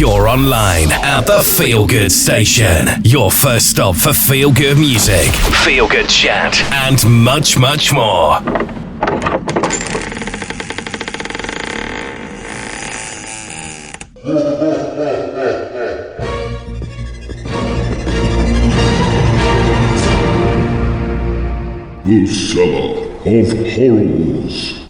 You're online at the Feel Good Station. Your first stop for feel good music, feel good chat, and much, much more. The Cellar of Horrors.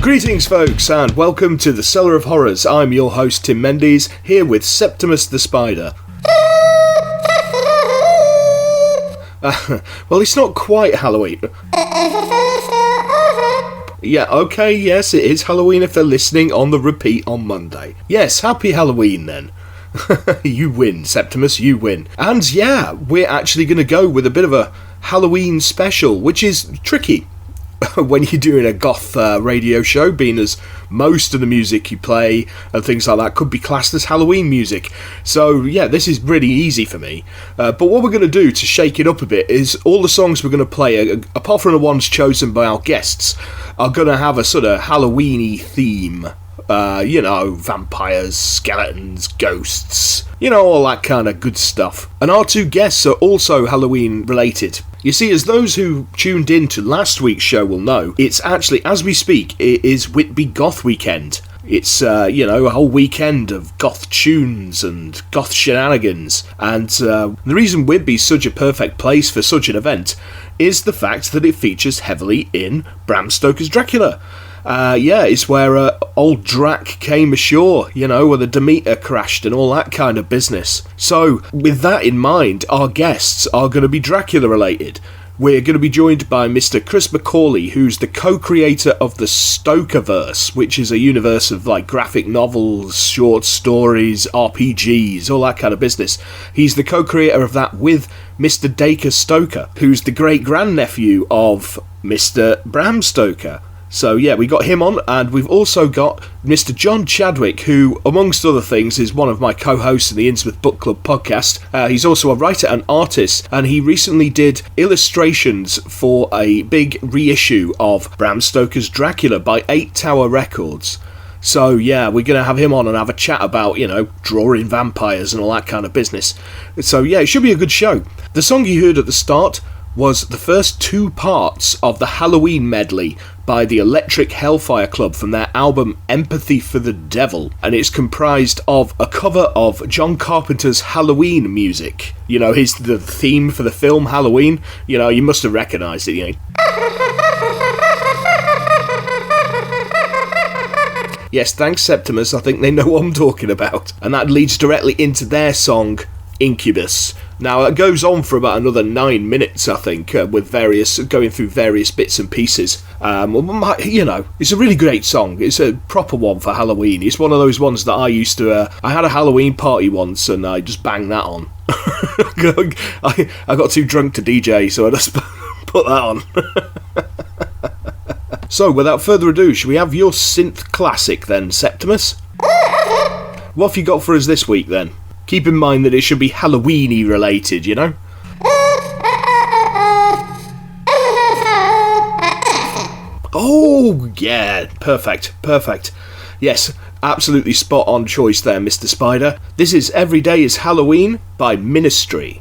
Greetings folks, and welcome to the Cellar of Horrors. I'm your host Tim Mendes, here with Septimus the Spider. Well, it's not quite Halloween. Yeah, okay, yes, it is Halloween if they're listening on the repeat on Monday. Yes, happy Halloween then. You win, Septimus, you win. And yeah, we're actually going to go with a bit of a Halloween special, which is tricky when you're doing a goth radio show, being as most of the music you play and things like that could be classed as Halloween music. So yeah, this is really easy for me. But what we're going to do to shake it up a bit is all the songs we're going to play, apart from the ones chosen by our guests, are going to have a sort of Halloween-y theme. Vampires, skeletons, ghosts, all that kind of good stuff. And our two guests are also Halloween related. You see, as those who tuned in to last week's show will know, it's actually, as we speak, it is Whitby Goth Weekend. It's, a whole weekend of goth tunes and goth shenanigans. And the reason Whitby's such a perfect place for such an event is the fact that it features heavily in Bram Stoker's Dracula. It's where old Drac came ashore, where the Demeter crashed and all that kind of business. So, with that in mind, our guests are going to be Dracula related. We're going to be joined by Mr. Chris McAuley, who's the co-creator of the Stokerverse, which is a universe of graphic novels, short stories, RPGs, all that kind of business. He's the co-creator of that with Mr. Dacre Stoker, who's the great-grandnephew of Mr. Bram Stoker. So yeah, we got him on, and we've also got Mr. John Chadwick, who, amongst other things, is one of my co-hosts in the Innsmouth Book Club podcast. He's also a writer and artist, and he recently did illustrations for a big reissue of Bram Stoker's Dracula by 8 Tower Records. So yeah, we're going to have him on and have a chat about, drawing vampires and all that kind of business. So yeah, it should be a good show. The song you heard at the start was the first 2 parts of the Halloween medley by the Electric Hellfire Club from their album Empathy for the Devil, and it's comprised of a cover of John Carpenter's Halloween music. The theme for the film Halloween. You must have recognised it, Yes, thanks Septimus, I think they know what I'm talking about. And that leads directly into their song Incubus. Now, it goes on for about another 9 minutes, I think, with going through various bits and pieces. It's a really great song. It's a proper one for Halloween. It's one of those ones that I used to... I had a Halloween party once, and I just banged that on. I got too drunk to DJ, so I just put that on. So, without further ado, should we have your synth classic then, Septimus? What have you got for us this week, then? Keep in mind that it should be Halloween-y related, Oh, yeah, perfect. Yes, absolutely spot on choice there, Mr. Spider. This is Every Day is Halloween by Ministry.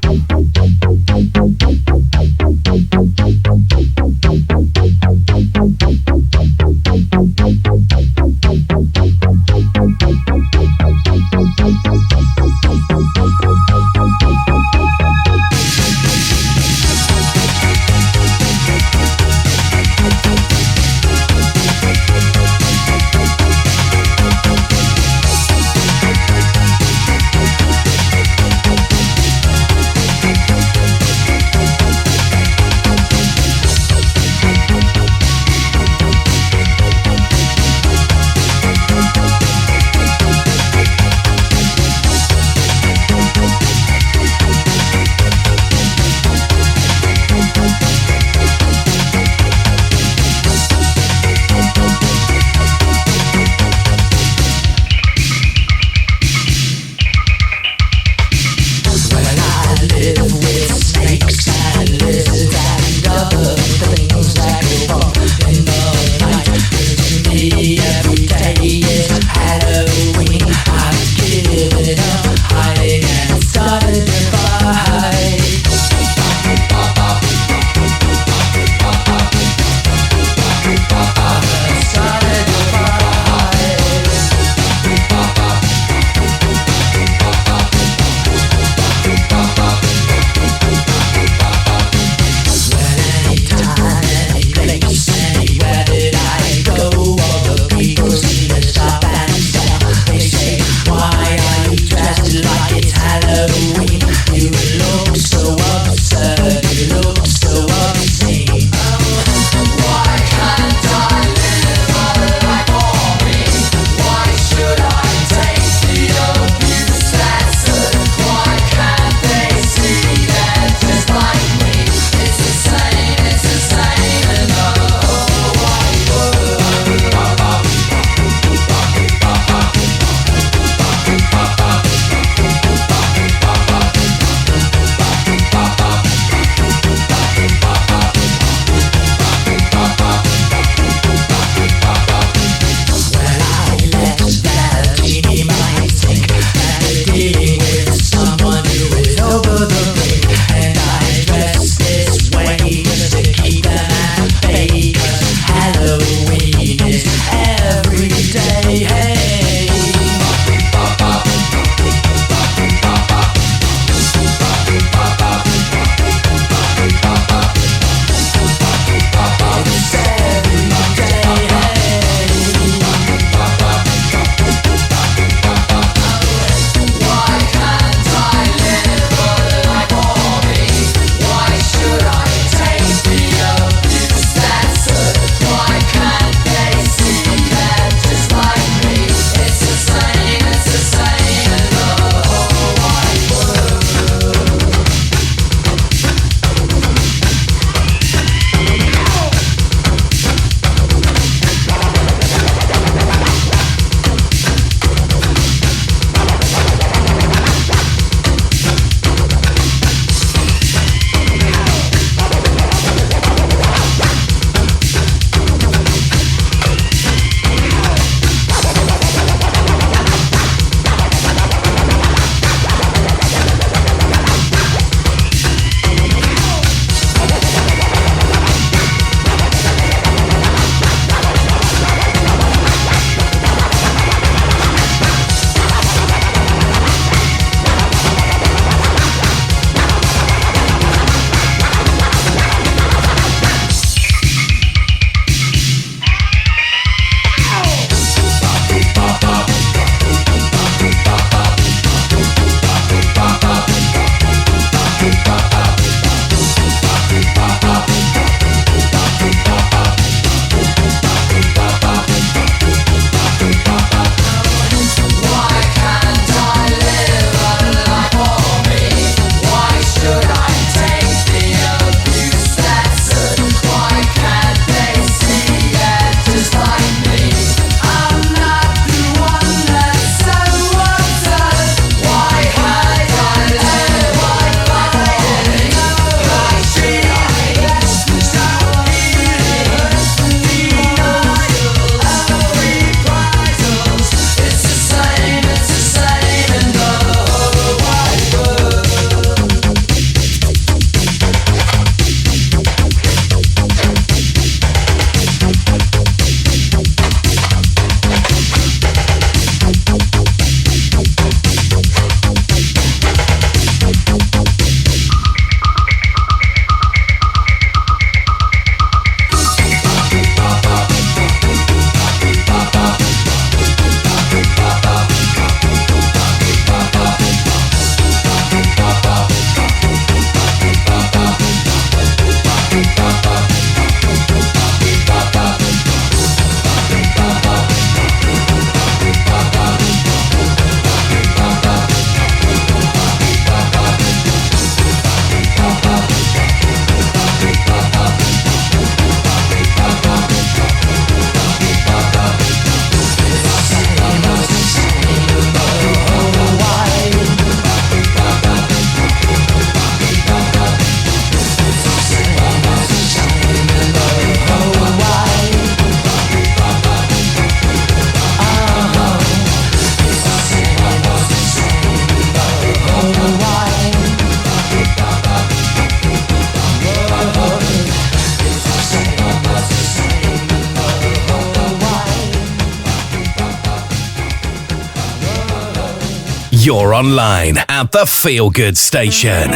You're online at the Feel Good Station.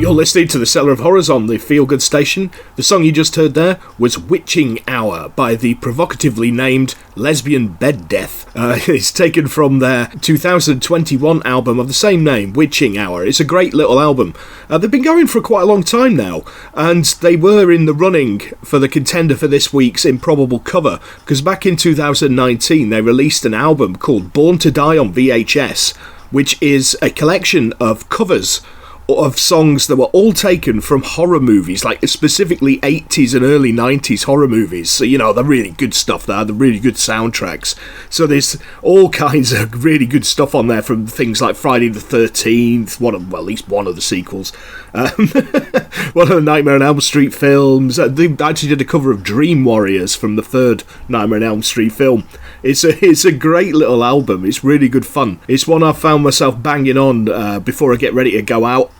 You're listening to the Cellar of Horrors on the Feel Good Station. The song you just heard there was Witching Hour by the provocatively named Lesbian Bed Death. It's taken from their 2021 album of the same name, Witching Hour. It's a great little album. They've been going for quite a long time now, and they were in the running for the contender for this week's Improbable Cover, because back in 2019 they released an album called Born to Die on VHS, which is a collection of covers of songs that were all taken from horror movies, like specifically 80s and early 90s horror movies. So, you know, they're really good stuff there, they're really good soundtracks. So there's all kinds of really good stuff on there from things like Friday the 13th, at least one of the sequels, one of the Nightmare on Elm Street films. They actually did a cover of Dream Warriors from the third Nightmare on Elm Street film. It's a great little album. It's really good fun. It's one I found myself banging on before I get ready to go out.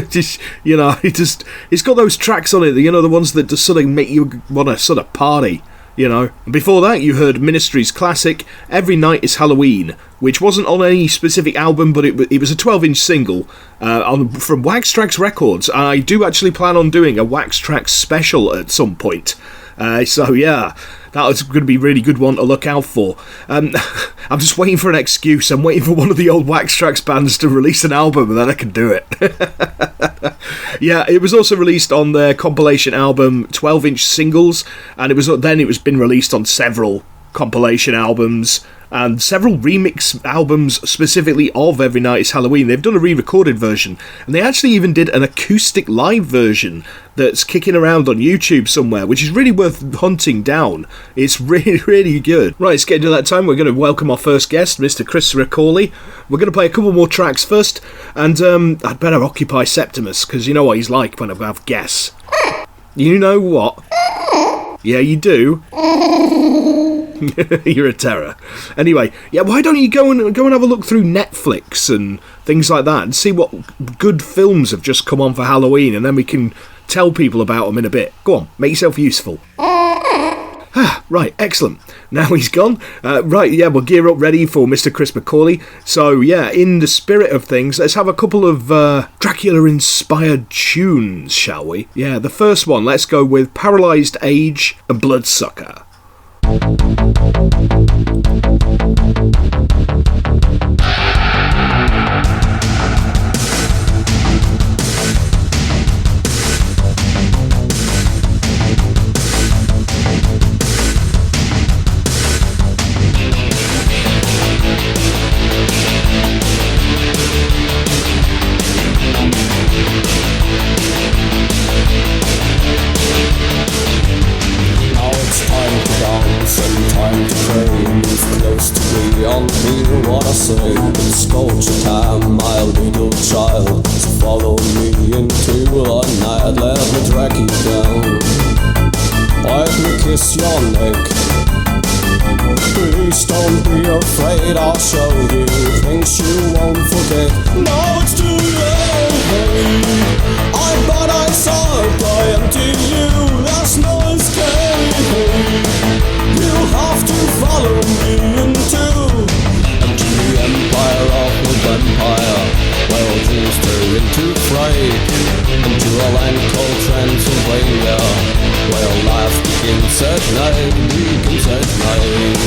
Just, you know, it's got those tracks on it, you know, the ones that just sort of make you want to sort of party, you know. And before that, you heard Ministry's classic Every Night is Halloween, which wasn't on any specific album, but it was a 12-inch single from Wax Trax Records. I do actually plan on doing a Wax Trax special at some point. So yeah, that was going to be a really good one to look out for. I'm just waiting for an excuse. I'm waiting for one of the old Wax Trax bands to release an album, and then I can do it. Yeah, it was also released on their compilation album 12-inch Singles, and it was been released on several compilation albums and several remix albums specifically of Every Night is Halloween. They've done a re-recorded version, and they actually even did an acoustic live version that's kicking around on YouTube somewhere, which is really worth hunting down. It's really, really good. Right, it's getting to that time. We're going to welcome our first guest, Mr. Chris Riccoli. We're going to play a couple more tracks first, and I'd better occupy Septimus, because you know what he's like when I have guests. You know what? Yeah, you do. You're a terror. Anyway, yeah, why don't you go and have a look through Netflix and things like that and see what good films have just come on for Halloween, and then we can tell people about them in a bit. Go on, make yourself useful. Right, excellent. Now he's gone. Right, yeah, we'll gear up ready for Mr. Chris McAuley. So, yeah, in the spirit of things, let's have a couple of Dracula-inspired tunes, shall we? Yeah, the first one, let's go with Paralysed Age and Bloodsucker. I'll show you things you won't forget. Now it's too late. I thought I saw it die empty you. There's no escape. You have to follow me into the empire of the vampire, where all dreams turn into fright, into a land called Transylvania, where life begins at night, begins at night.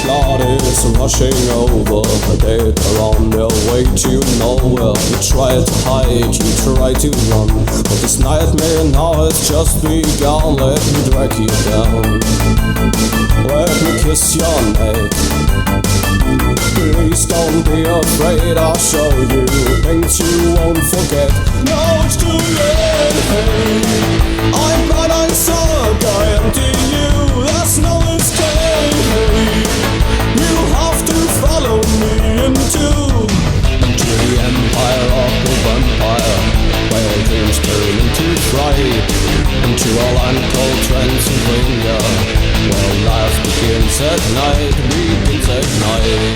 Blood is rushing over. The dead are on their way to nowhere. You try to hide, you try to run, but this nightmare now has just begun. Let me drag you down, let me kiss your neck. Please don't be afraid, I'll show you things you won't forget. Now it's too late. I thought I saw a guy empty you. There's no escape. You have to follow me into the empire of the vampire, where all dreams turn into fright, into a land called Transylvania, where life begins at night, begins at night.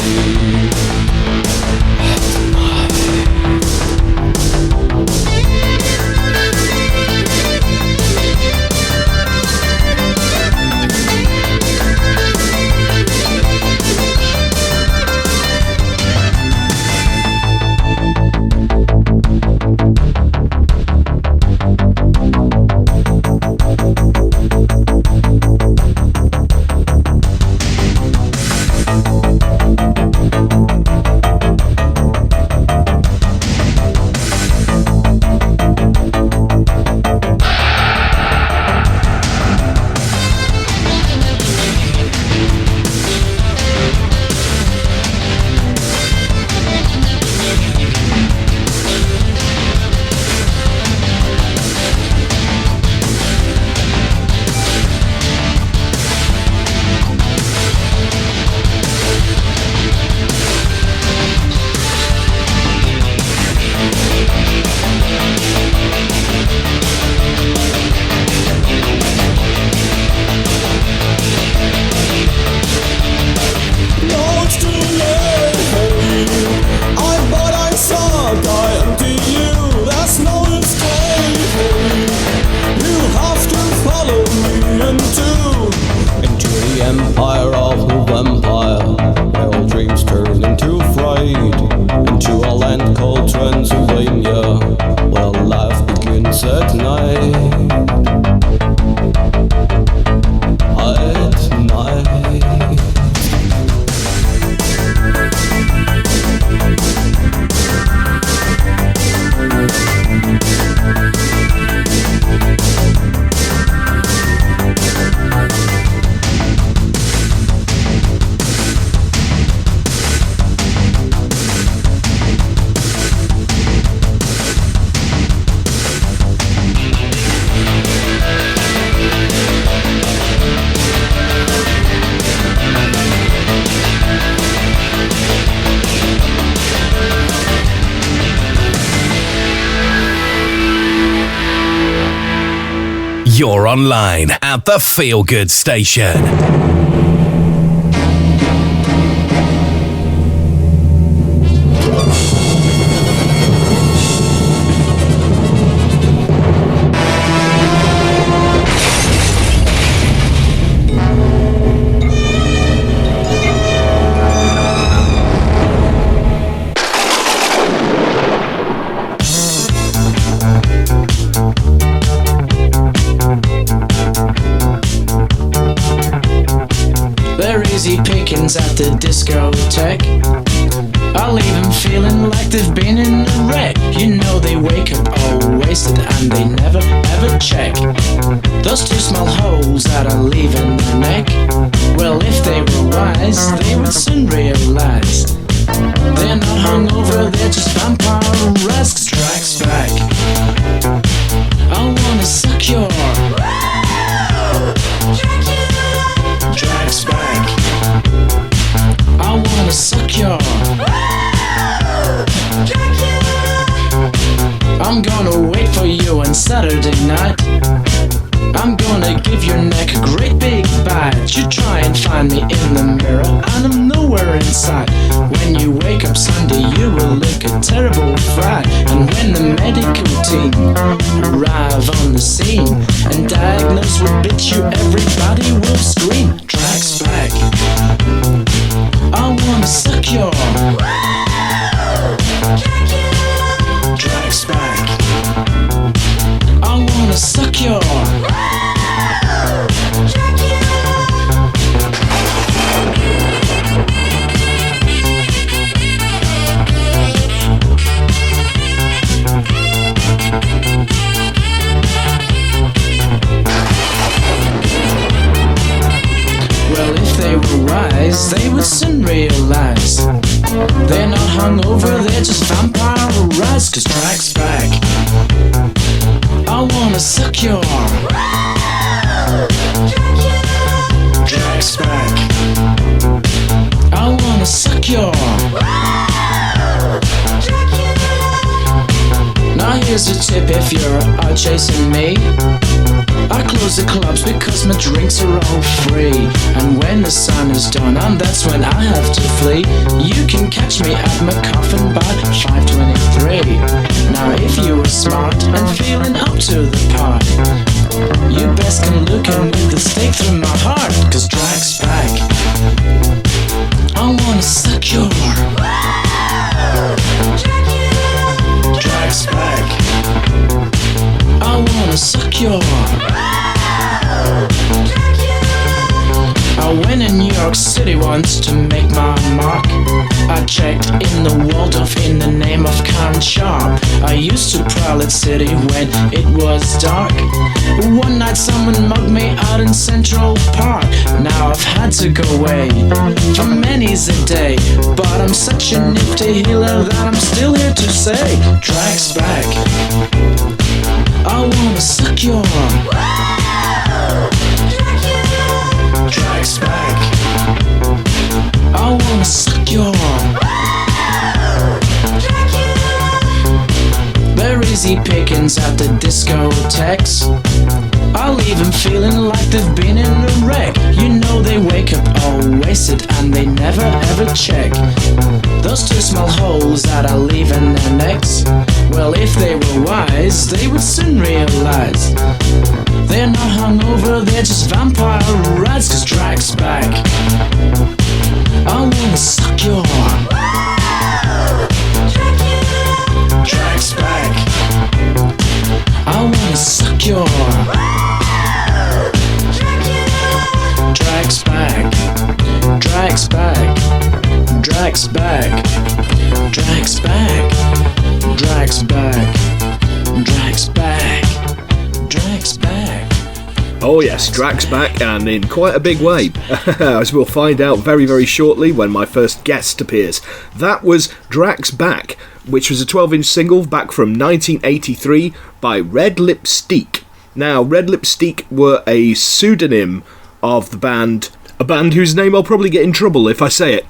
You're online at the Feel Good Station. At the discotheque, I'll leave them feeling like they've been in a wreck. You know they wake up all wasted and they never ever check those two small holes that are leaving their neck. Well, if they were wise, they would soon realize they're not hungover, they're just vampire rascs. Tracks back, I wanna suck your Drags back, I wanna suck your I'm gonna wait for you on Saturday night. I'm gonna give your neck a great big bite. You try and find me in the mirror and I'm nowhere inside. When you wake up Sunday you will look a terrible fright. And when the medical team arrive on the scene and diagnose what bit you, everybody will scream. Tracks back, I wanna suck your Tracks back, I wanna suck your Well, if they were wise, they would soon realize they're not hungover, they're just vampire rats. 'Cause Tracks back, I wanna suck your Tracks back, I wanna suck your Now here's a tip if you're out chasing me. I close the clubs because my drinks are all free. And when the sun is done, and that's when I have to flee, you can catch me at my coffin by 5:23. Now if you were smart and feeling up to the part, you best come looking with the stake through my heart. 'Cause Tracks back, I wanna suck your Tracks back, I wanna suck your I went in New York City once to make my mark. I checked in the Waldorf in the name of Karen Sharp. I used to prowl at City when it was dark. One night someone mugged me out in Central Park. Now I've had to go away for many's a day, but I'm such a nifty healer that I'm still here to say, Tracks back, I wanna suck your Tracks back, I wanna suck your They're easy pickings at the discotheques. I'll leave them feeling like they've been in a wreck. You know they wake up all wasted and they never ever check those two small holes that are leaving their necks. Well, if they were wise, they would soon realize they're not hungover, they're just vampire rats. 'Cause Tracks back, I wanna suck your Tracks back, I wanna suck your Tracks back, Tracks back, Tracks back, Tracks back, Tracks back, Tracks back, Tracks back. Oh yes, Drax back, and in quite a big way, as we'll find out very, very shortly when my first guest appears. That was Drax Back, which was a 12-inch single back from 1983 by Red Lipstick. Now, Red Lipstick were a pseudonym of the band, a band whose name I'll probably get in trouble if I say it.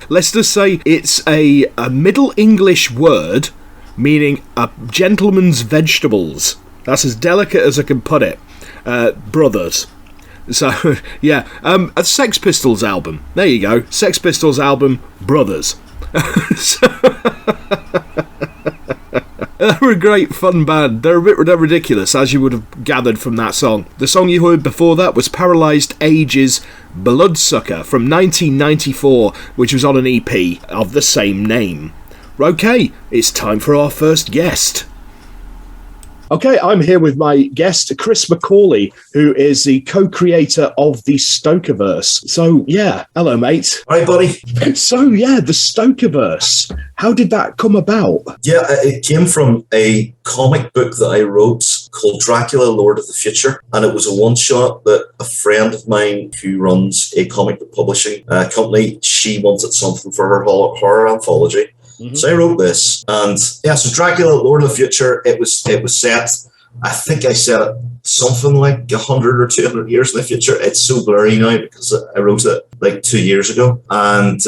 Let's just say it's a Middle English word meaning a gentleman's vegetables. That's as delicate as I can put it. Brothers. So, yeah. A Sex Pistols album. There you go. Sex Pistols album, Brothers. They're a great fun band. They're a bit ridiculous, as you would have gathered from that song. The song you heard before that was Paralysed Ages' Bloodsucker from 1994, which was on an EP of the same name. Okay, it's time for our first guest. Okay, I'm here with my guest, Chris McAuley, who is the co-creator of the Stokerverse. So, yeah, hello, mate. Hi, buddy. So, yeah, the Stokerverse. How did that come about? Yeah, it came from a comic book that I wrote called Dracula, Lord of the Future. And it was a one-shot that a friend of mine who runs a comic book publishing company, she wanted something for her horror anthology. Mm-hmm. So I wrote this, and yeah, so Dracula, Lord of the Future, it was set, I think I said it something like 100 or 200 years in the future. It's so blurry now because I wrote it like 2 years ago. And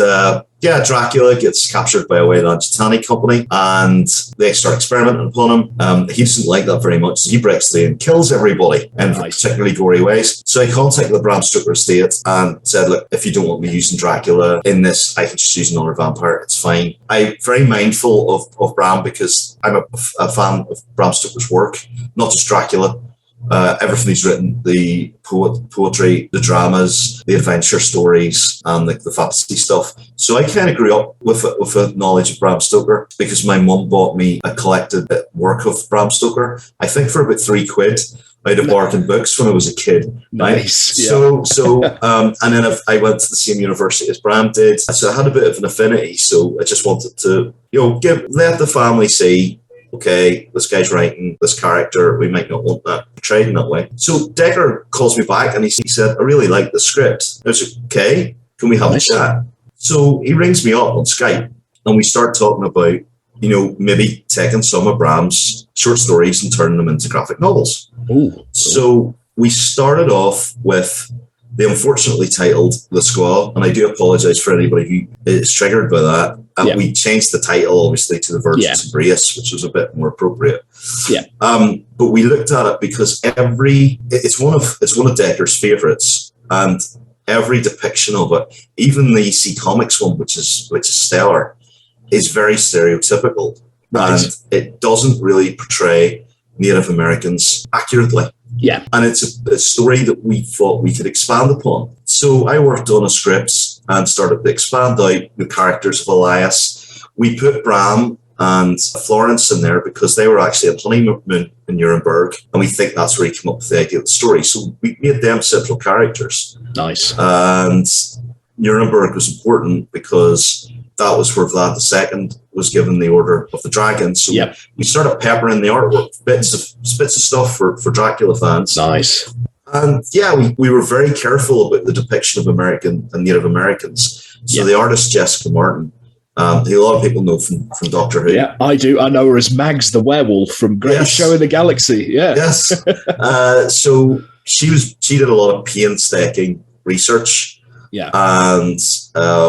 yeah, Dracula gets captured by a Weyland Yutani company and they start experimenting upon him. He doesn't like that very much. So he breaks through and kills everybody in particularly gory ways. So I contacted the Bram Stoker estate and said, look, if you don't want me using Dracula in this, I can just use another vampire. It's fine. I'm very mindful of Bram because I'm a fan of Bram Stoker's work, not just Dracula. Everything he's written, the poetry, the dramas, the adventure stories, and the fantasy stuff. So I kind of grew up with a knowledge of Bram Stoker because my mum bought me a collected work of Bram Stoker, I think for about £3 out of Bargain Books when I was a kid. Right? Nice. Yeah. And then I went to the same university as Bram did. So I had a bit of an affinity. So I just wanted to, let the family see, okay, this guy's writing this character, we might not want that portrayed in that way. So Decker calls me back and he said, I really like the script. I was like, okay, can we have a chat? So he rings me up on Skype and we start talking about, maybe taking some of Bram's short stories and turning them into graphic novels. Ooh. So we started off with the unfortunately titled The Squaw, and I do apologise for anybody who is triggered by that. We changed the title, obviously, to The Virgin's Embrace, which was a bit more appropriate. Yeah. But we looked at it because it's one of Decker's favourites, and every depiction of it, even the EC Comics one, which is Cellar, is very stereotypical, and it doesn't really portray Native Americans accurately. Yeah. And it's a story that we thought we could expand upon. So I worked on a script and started to expand out the characters of Elias. We put Bram and Florence in there because they were actually on honeymoon in Nuremberg, and we think that's where he came up with the idea of the story. So we made them central characters. Nice. And Nuremberg was important because that was where Vlad II was given the Order of the Dragon. So we started peppering the artwork, bits of stuff for Dracula fans. Nice. And yeah, we were very careful about the depiction of American and Native Americans. So the artist Jessica Martin, who a lot of people know from Doctor Who. Yeah, I do. I know her as Mags the Werewolf from Greatest Show in the Galaxy. Yeah. Yes. So she did a lot of painstaking research. Yeah. And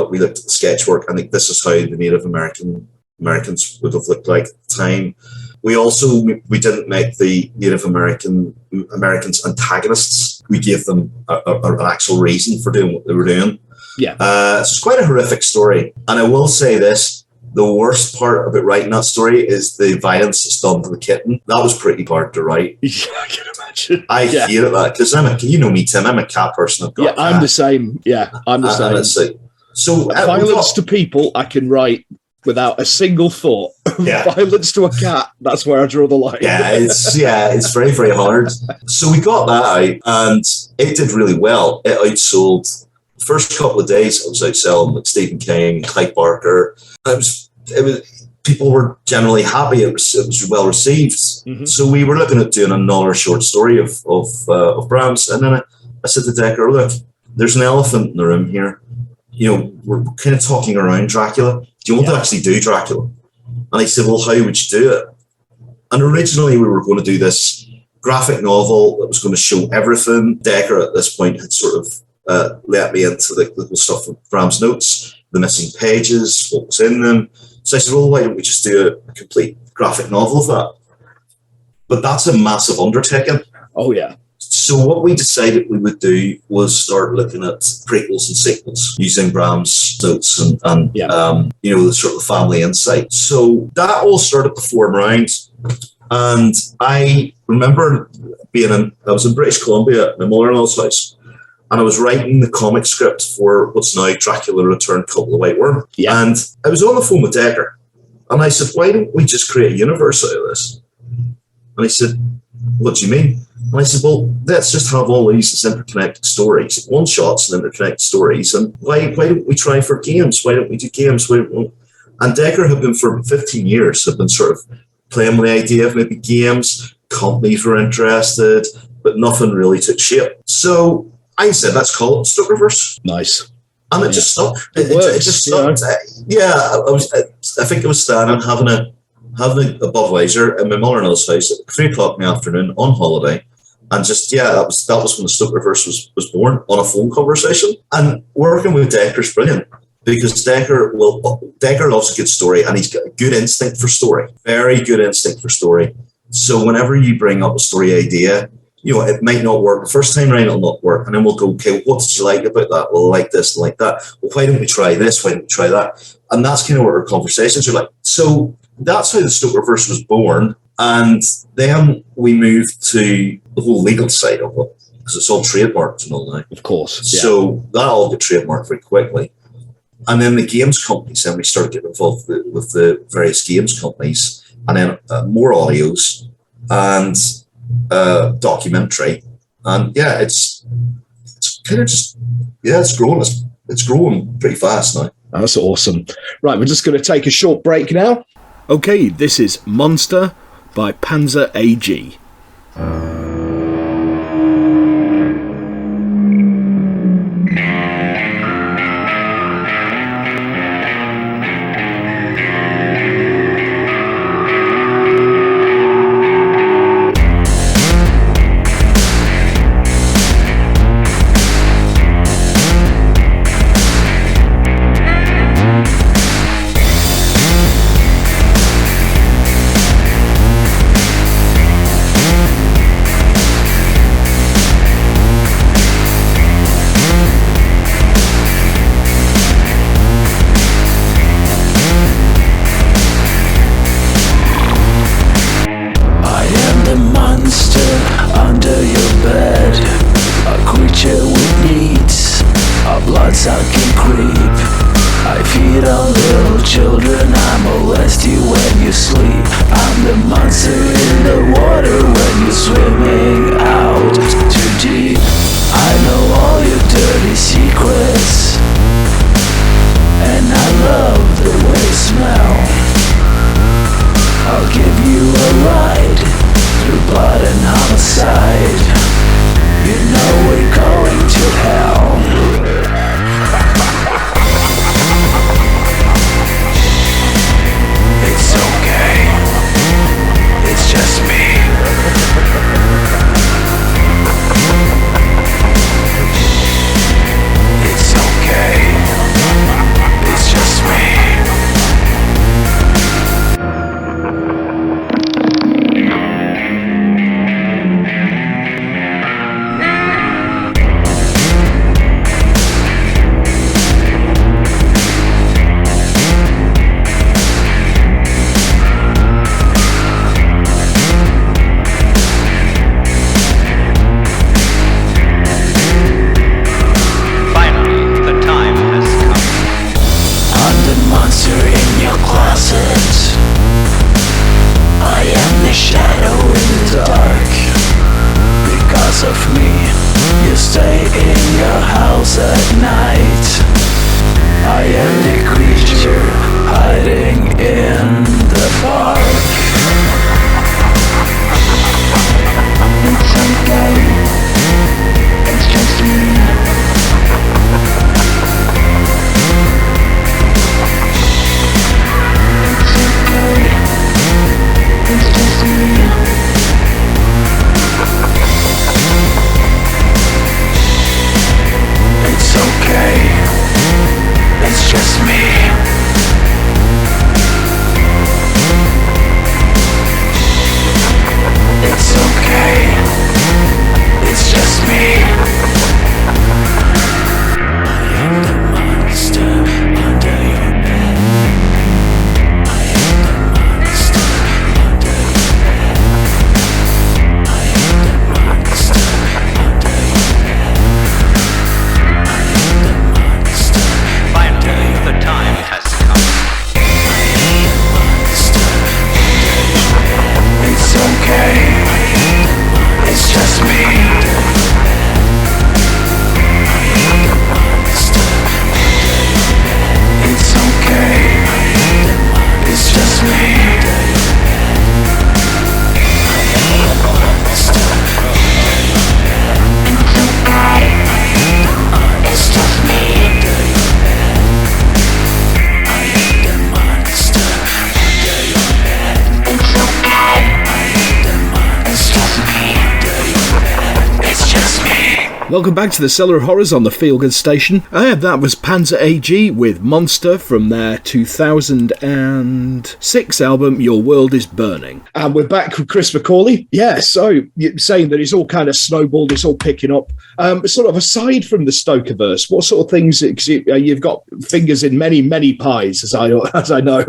we looked at the sketch work. I think this is how the Native Americans would have looked like at the time. We didn't make the Native Americans antagonists. We gave them an actual reason for doing what they were doing. Yeah. So it's quite a horrific story. And I will say this, the worst part about writing that story is the violence that's done to the kitten. That was pretty hard to write. Yeah, I can imagine. I hated that because me, Tim, I'm a cat person. I'm the same. Yeah, I'm the same. So violence to people, I can write without a single thought. Yeah. Violence to a cat, that's where I draw the line. It's very, very hard. So we got that out and it did really well. It outsold. The first couple of days I was out selling like Stephen King, Clive Barker. It was people were generally happy. It was well received. Mm-hmm. So we were looking at doing another short story of Bram's, and then I said to Decker, "Look, there's an elephant in the room here. We're kind of talking around Dracula. Do you want to actually do Dracula?" And he said, "Well, how would you do it?" And originally we were going to do this graphic novel that was going to show everything. Decker at this point had sort of let me into the little stuff from Bram's notes, the missing pages, what was in them. So I said, well, why don't we just do a complete graphic novel of that? but that's a massive undertaking. Oh, yeah. So what we decided we would do was start looking at prequels and sequels using Bram's notes and the sort of family insight. So that all started to form around. And I remember I was in British Columbia at my mother-in-law's house, and I was writing the comic script for what's now Dracula Returned, Cult of the White Worm. Yeah. And I was on the phone with Decker, and I said, why don't we just create a universe out of this? And he said, what do you mean? And I said, well, let's just have all these as interconnected stories, one-shots and interconnected stories. And why don't we try for games? Why don't we do games? And Decker had been, for 15 years, have been sort of playing with the idea of maybe games. Companies were interested, but nothing really took shape. So I said, let's call it Stokerverse. Nice. And it just stuck. It just stuck. I think I was standing having a Budweiser in my mother-in-law's house at 3 o'clock in the afternoon on holiday. And that was when the Stokerverse was born, on a phone conversation. And working with Decker's brilliant, because Decker loves a good story, and he's got a good instinct for story, very good instinct for story. So whenever you bring up a story idea, it might not work. The first time around it'll not work. And then we'll go, okay, what did you like about that? Well, I like this and like that. Well, why don't we try this? Why don't we try that? And that's kind of what our conversations are like. So that's how the Stokerverse was born. And then we moved to the whole legal side of it, because it's all trademarked and all now. Of course. Yeah. So that all got trademarked very quickly. And then the games companies, then we started getting involved with the various games companies, and then more audios and documentary. And it's kind of just, it's growing. It's growing pretty fast now. That's awesome. Right, we're just going to take a short break now. Okay, this is Monster by Panzer AG. Welcome back to the Cellar of Horrors on the Feel Good Station. That was Panzer AG with Monster from their 2006 album Your World Is Burning. And we're back with Chris McAuley. Yeah, so you're saying that it's all kind of snowballed, it's all picking up. Sort of aside from the Stokerverse, what sort of things, you've got fingers in many, many pies, as I know.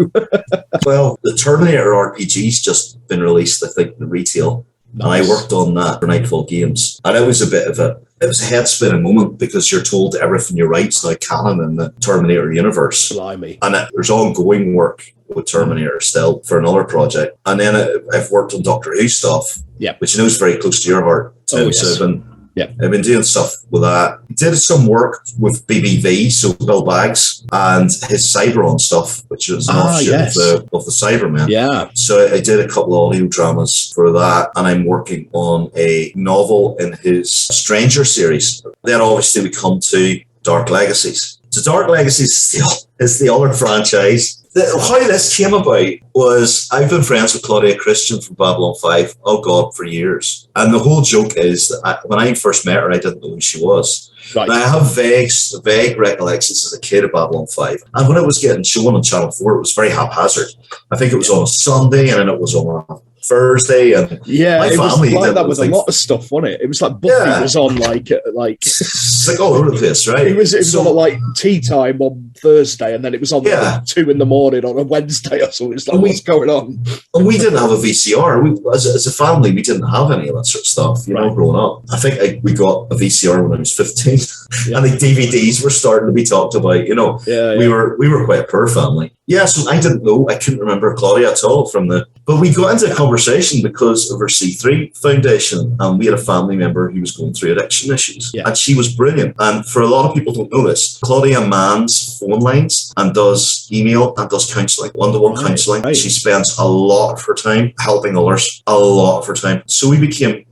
Well, the Terminator RPG's just been released, I think, in retail. Nice. And I worked on that for Nightfall Games. And it was a head-spinning moment because you're told everything you write's now canon in the Terminator universe. Blimey. And there's ongoing work with Terminator still for another project. And then I've worked on Doctor Who stuff, which I know is very close to your heart, too. Yes. So I've been doing stuff with that. Did some work with BBV, so Bill Baggs, and his Cyberon stuff, which is an offshoot of the Cybermen. Yeah. So I did a couple of audio dramas for that, and I'm working on a novel in his Stranger series. Then obviously we come to Dark Legacies. So Dark Legacies is the other franchise. How this came about was I've been friends with Claudia Christian from Babylon 5, for years. And the whole joke is that when I first met her, I didn't know who she was. Right. Now, I have vague recollections as a kid of Babylon 5. And when it was getting shown on Channel 4, it was very haphazard. I think it was on a Sunday and then it was on a Thursday, and my family was like that with a lot of stuff, wasn't it? It was like Buffy was on like it's like all over the place, right? It was on at like tea time on Thursday, and then it was on at 2 a.m. on a Wednesday or something. It's like, what's going on? And we didn't have a VCR. As a family, we didn't have any of that sort of stuff. You know, growing up, I think we got a VCR when I was 15, and the DVDs were starting to be talked about. You know, we were quite a poor family. Yeah, so I didn't know. I couldn't remember Claudia at all but we got into a conversation because of her C3 Foundation, and we had a family member who was going through addiction issues, and she was brilliant. And for a lot of people who don't know this, Claudia mans phone lines and does email and does counselling, one-to-one counselling. Right. She spends a lot of her time helping others, a lot of her time. So we became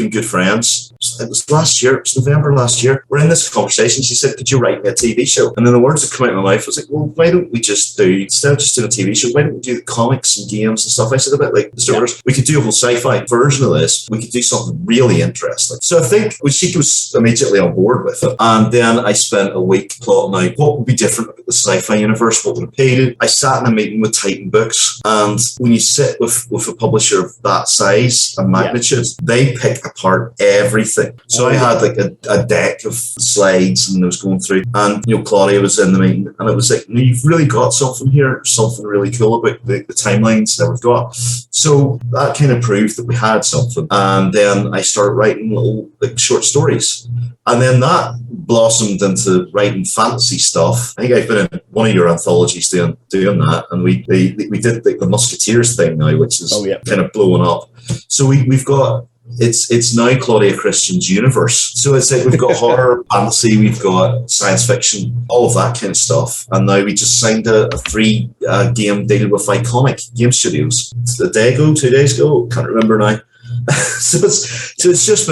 good friends. It was last year, it was November last year. We're in this conversation. She said, "Could you write me a TV show?" And then the words that come out of my mouth was like, "Well, why don't we just instead of just doing a TV show, why don't we do the comics and games and stuff?" I said, a bit like the Stokerverse. We could do a whole sci-fi version of this. We could do something really interesting. So I think she was immediately on board with it. And then I spent a week plotting out what would be different about the sci-fi universe, what would appeal. I sat in a meeting with Titan Books, and when you sit with a publisher of that size and magnitude, they pick apart everything. So I had like a deck of slides and I was going through, and Claudia was in the meeting, and it was like, you've really got something here, something really cool about the timelines that we've got. So that kind of proved that we had something. And then I started writing little short stories. And then that blossomed into writing fantasy stuff. I think I've been in one of your anthologies doing that. And we did the Musketeers thing now, which is kind of blowing up. So we've got... It's now Claudia Christian's universe. So it's like we've got horror, fantasy, we've got science fiction, all of that kind of stuff. And now we just signed a 3-game deal with Iconic Game Studios. It's a day ago, 2 days ago, can't remember now. so it's just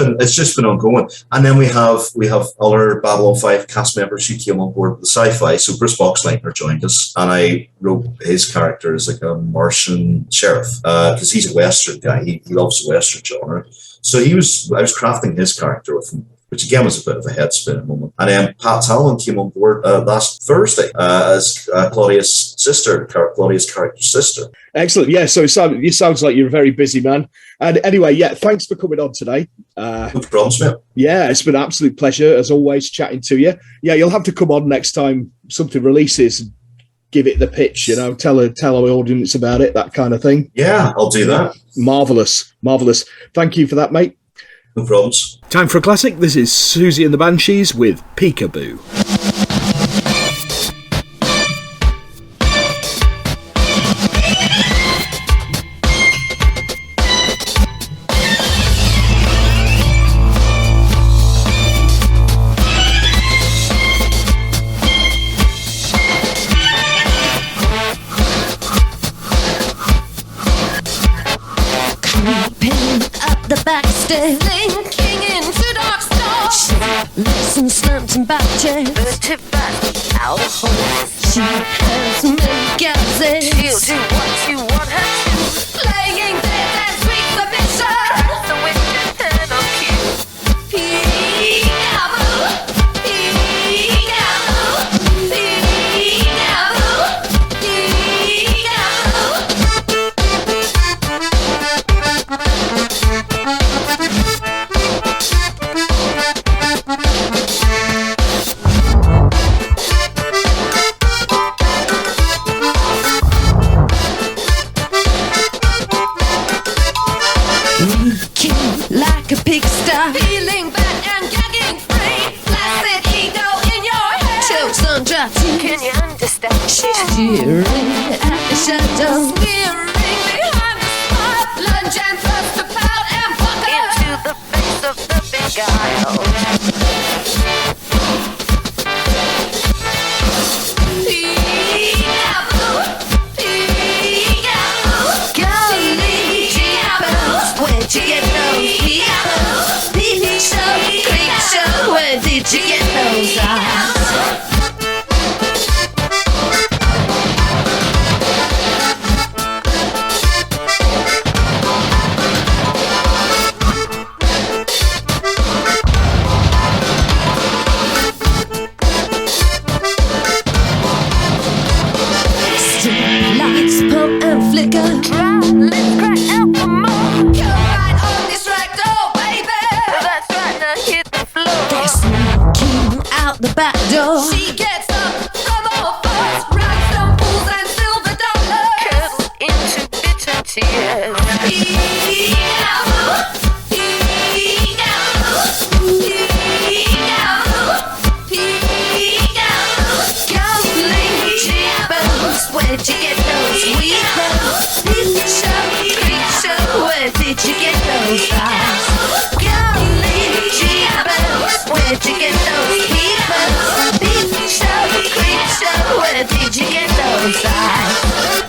been ongoing. And then we have other Babylon 5 cast members who came on board with the sci-fi. So Bruce Boxleitner joined us, and I wrote his character as like a Martian sheriff because he's a Western guy. He loves the Western genre. So I was crafting his character with him, which again was a bit of a head spinning moment. And then Pat Talon came on board last Thursday as Claudia's character's sister. Excellent. Yeah, so it sounds like you're a very busy man. And anyway, thanks for coming on today. No problems, mate. Yeah, it's been an absolute pleasure, as always, chatting to you. Yeah, you'll have to come on next time something releases. Give it the pitch, tell our audience about it, that kind of thing. Yeah, I'll do that. Marvellous. Thank you for that, mate. No problems. Time for a classic. This is Susie and the Banshees with Peekaboo. Linking into dark stars. Listen, slumps and batches. Out she has many gases. She'll do what you want her to. Playing dead and sweet submission. So with eternal cue. Peekaboo. stop. Feeling bad and gagging free. Flaccid ego in your head. Chokes on dry teeth. Can you understand? She's staring at the shadow. Sneering behind the spot. Lunge and thrust to pout and fuck into the face of the big guy. Where'd you get those people? Peep show, creep show. Where did you get those eyes? Lights pump and flicker. Dry lips crack out the more. You're right on this ragdoll, baby. That's right, now hit the floor. They're sneaking out the back door. She gets up from all fours. Rhinestone fools and silver dollars. Curdled into bitter tears. Peek-a-boo, peek-a-boo, peek-a-boo, peek-a-boo. Gambling cheapos. Where'd you get those weepers? Peep show, creep show. Where did you get those eyes? Gambling cheapos. Where'd you get those peepers? Peep show, creep show. Where did you get those eyes?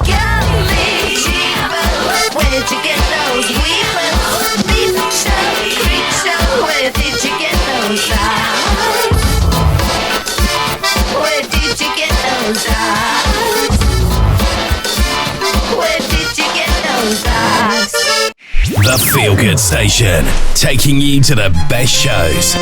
Gambling cheapos. Where'd you get those weepers? Peep show, creep show. Where did you get those eyes? Where did you get those eyes? Where did you get those eyes? The Feel Good Station, taking you to the best shows.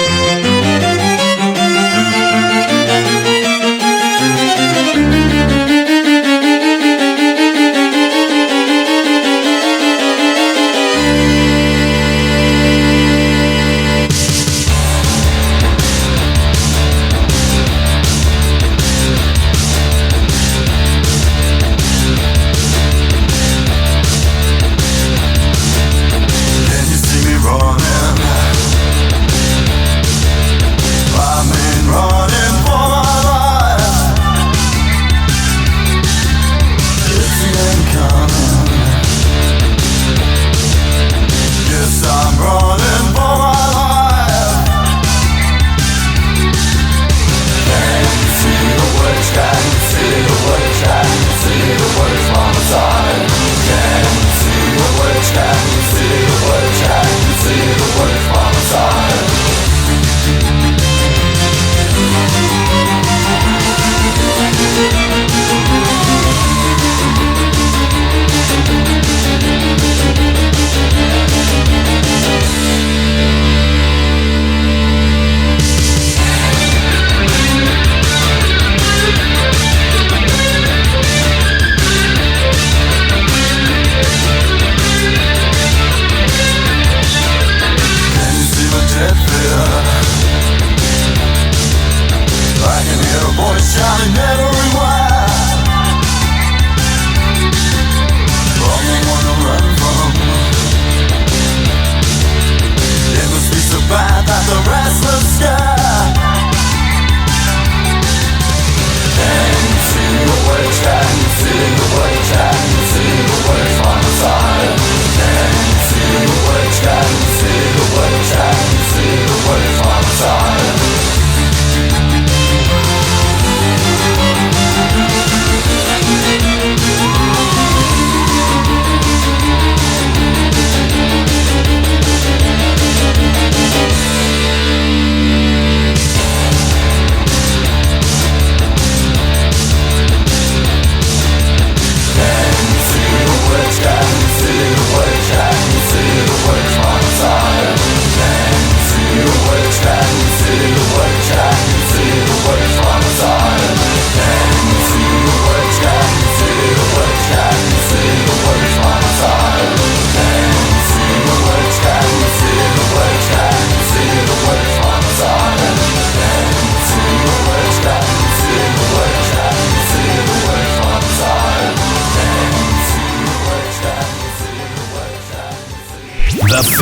Running for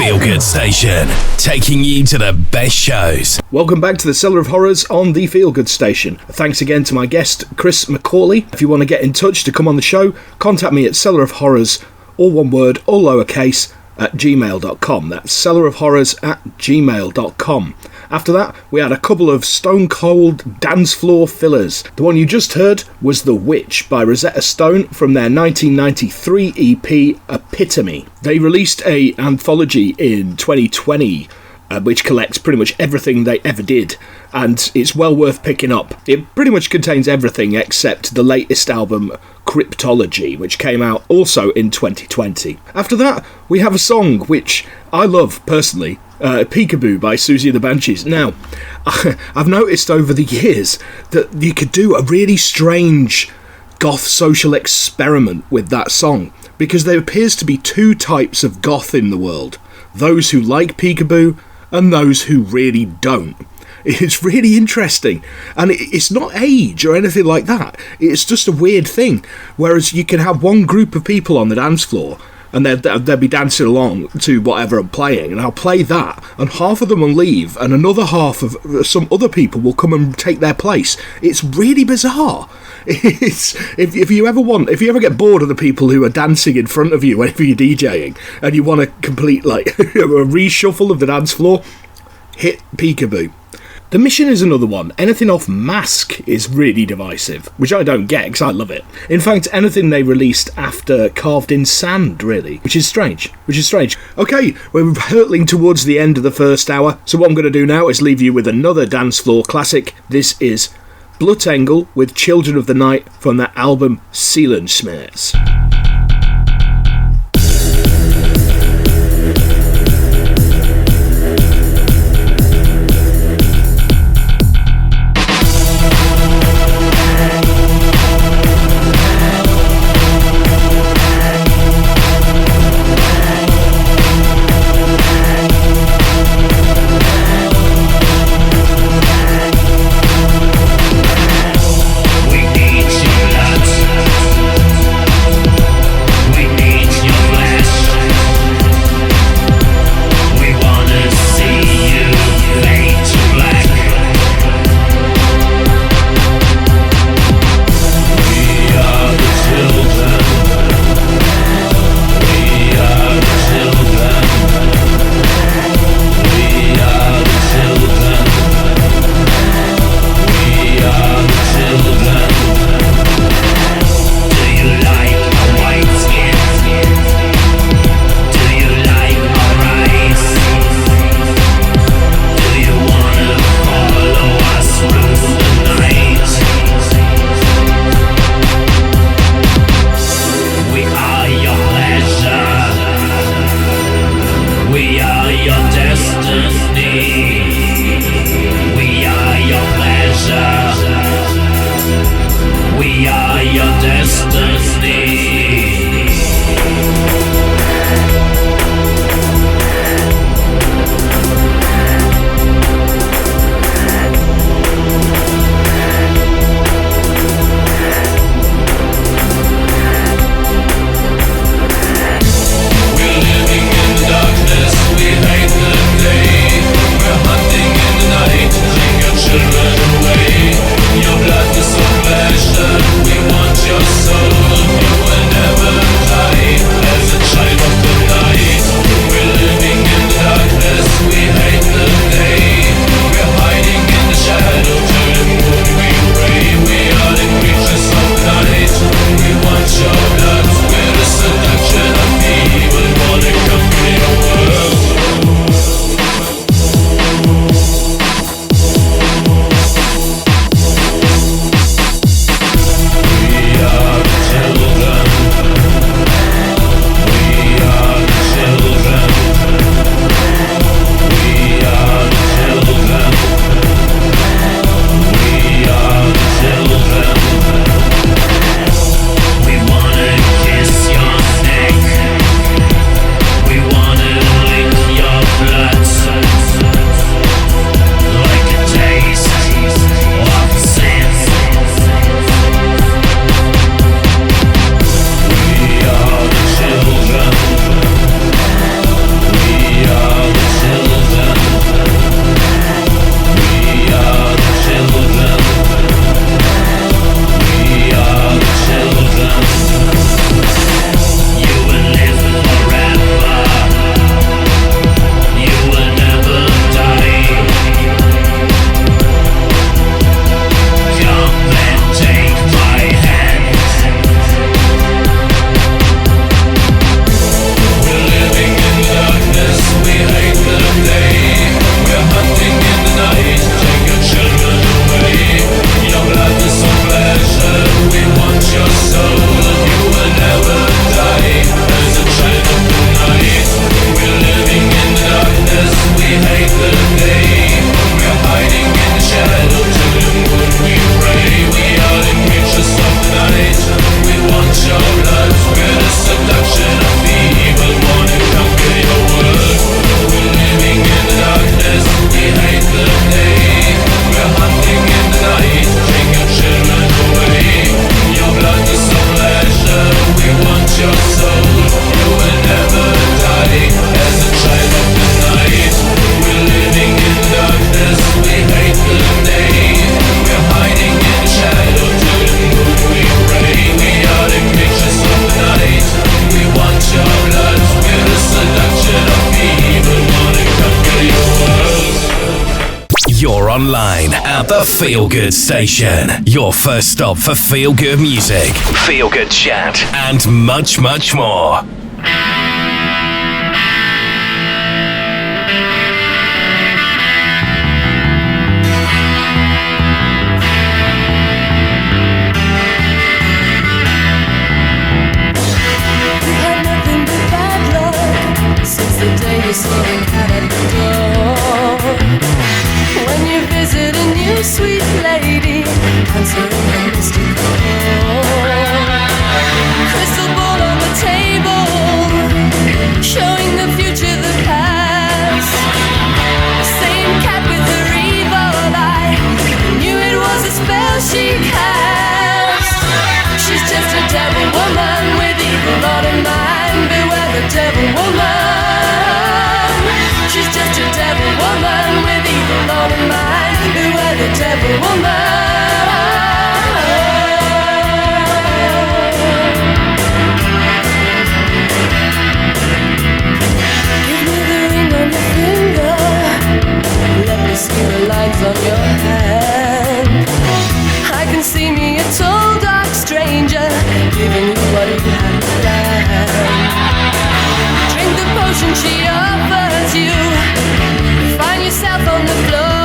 Feel Good Station, taking you to the best shows. Welcome back to the Cellar of Horrors on the Feel Good Station. Thanks again to my guest, Chris McAuley. If you want to get in touch to come on the show, contact me at cellarofhorrors, all one word, all lowercase, at gmail.com. That's cellarofhorrors@gmail.com. After that, we had a couple of stone cold dance floor fillers. The one you just heard was The Witch by Rosetta Stone from their 1993 EP Epitome. They released an anthology in 2020 which collects pretty much everything they ever did, and it's well worth picking up. It pretty much contains everything except the latest album, Cryptology, which came out also in 2020. After that, we have a song which I love personally, Peekaboo by Susie and the Banshees. Now, I've noticed over the years that you could do a really strange goth social experiment with that song, because there appears to be two types of goth in the world: those who like Peekaboo and those who really don't. It's really interesting, and it's not age or anything like that. It's just a weird thing. Whereas you can have one group of people on the dance floor, and they'll be dancing along to whatever I'm playing, and I'll play that, and half of them will leave, and another half of some other people will come and take their place. It's really bizarre. It's if you ever get bored of the people who are dancing in front of you whenever you're DJing, and you want to complete like a reshuffle of the dance floor, hit Peekaboo. The Mission is another one. Anything off Mask is really divisive, which I don't get because I love it. In fact, anything they released after Carved in Sand, really, which is strange. Okay, we're hurtling towards the end of the first hour, so what I'm going to do now is leave you with another dance floor classic. This is Blutengel with Children of the Night from their album Seelenschmerz. We need to Online at the Feel Good Station, your first stop for feel good music, feel good chat, and much, much more. Sweet lady, answering a mystic call. Crystal ball on the table, showing the future, the past. Same cat with her evil eye, knew it was a spell she cast. She's just a devil woman with evil on her mind. Beware the devil woman. She's just a devil woman with evil on her mind. Beware the devil woman. Give me the ring on your finger, let me see the lines on your hand. I can see me a tall dark stranger, giving you what you have planned. Drink the potion she offers you, find yourself on the floor.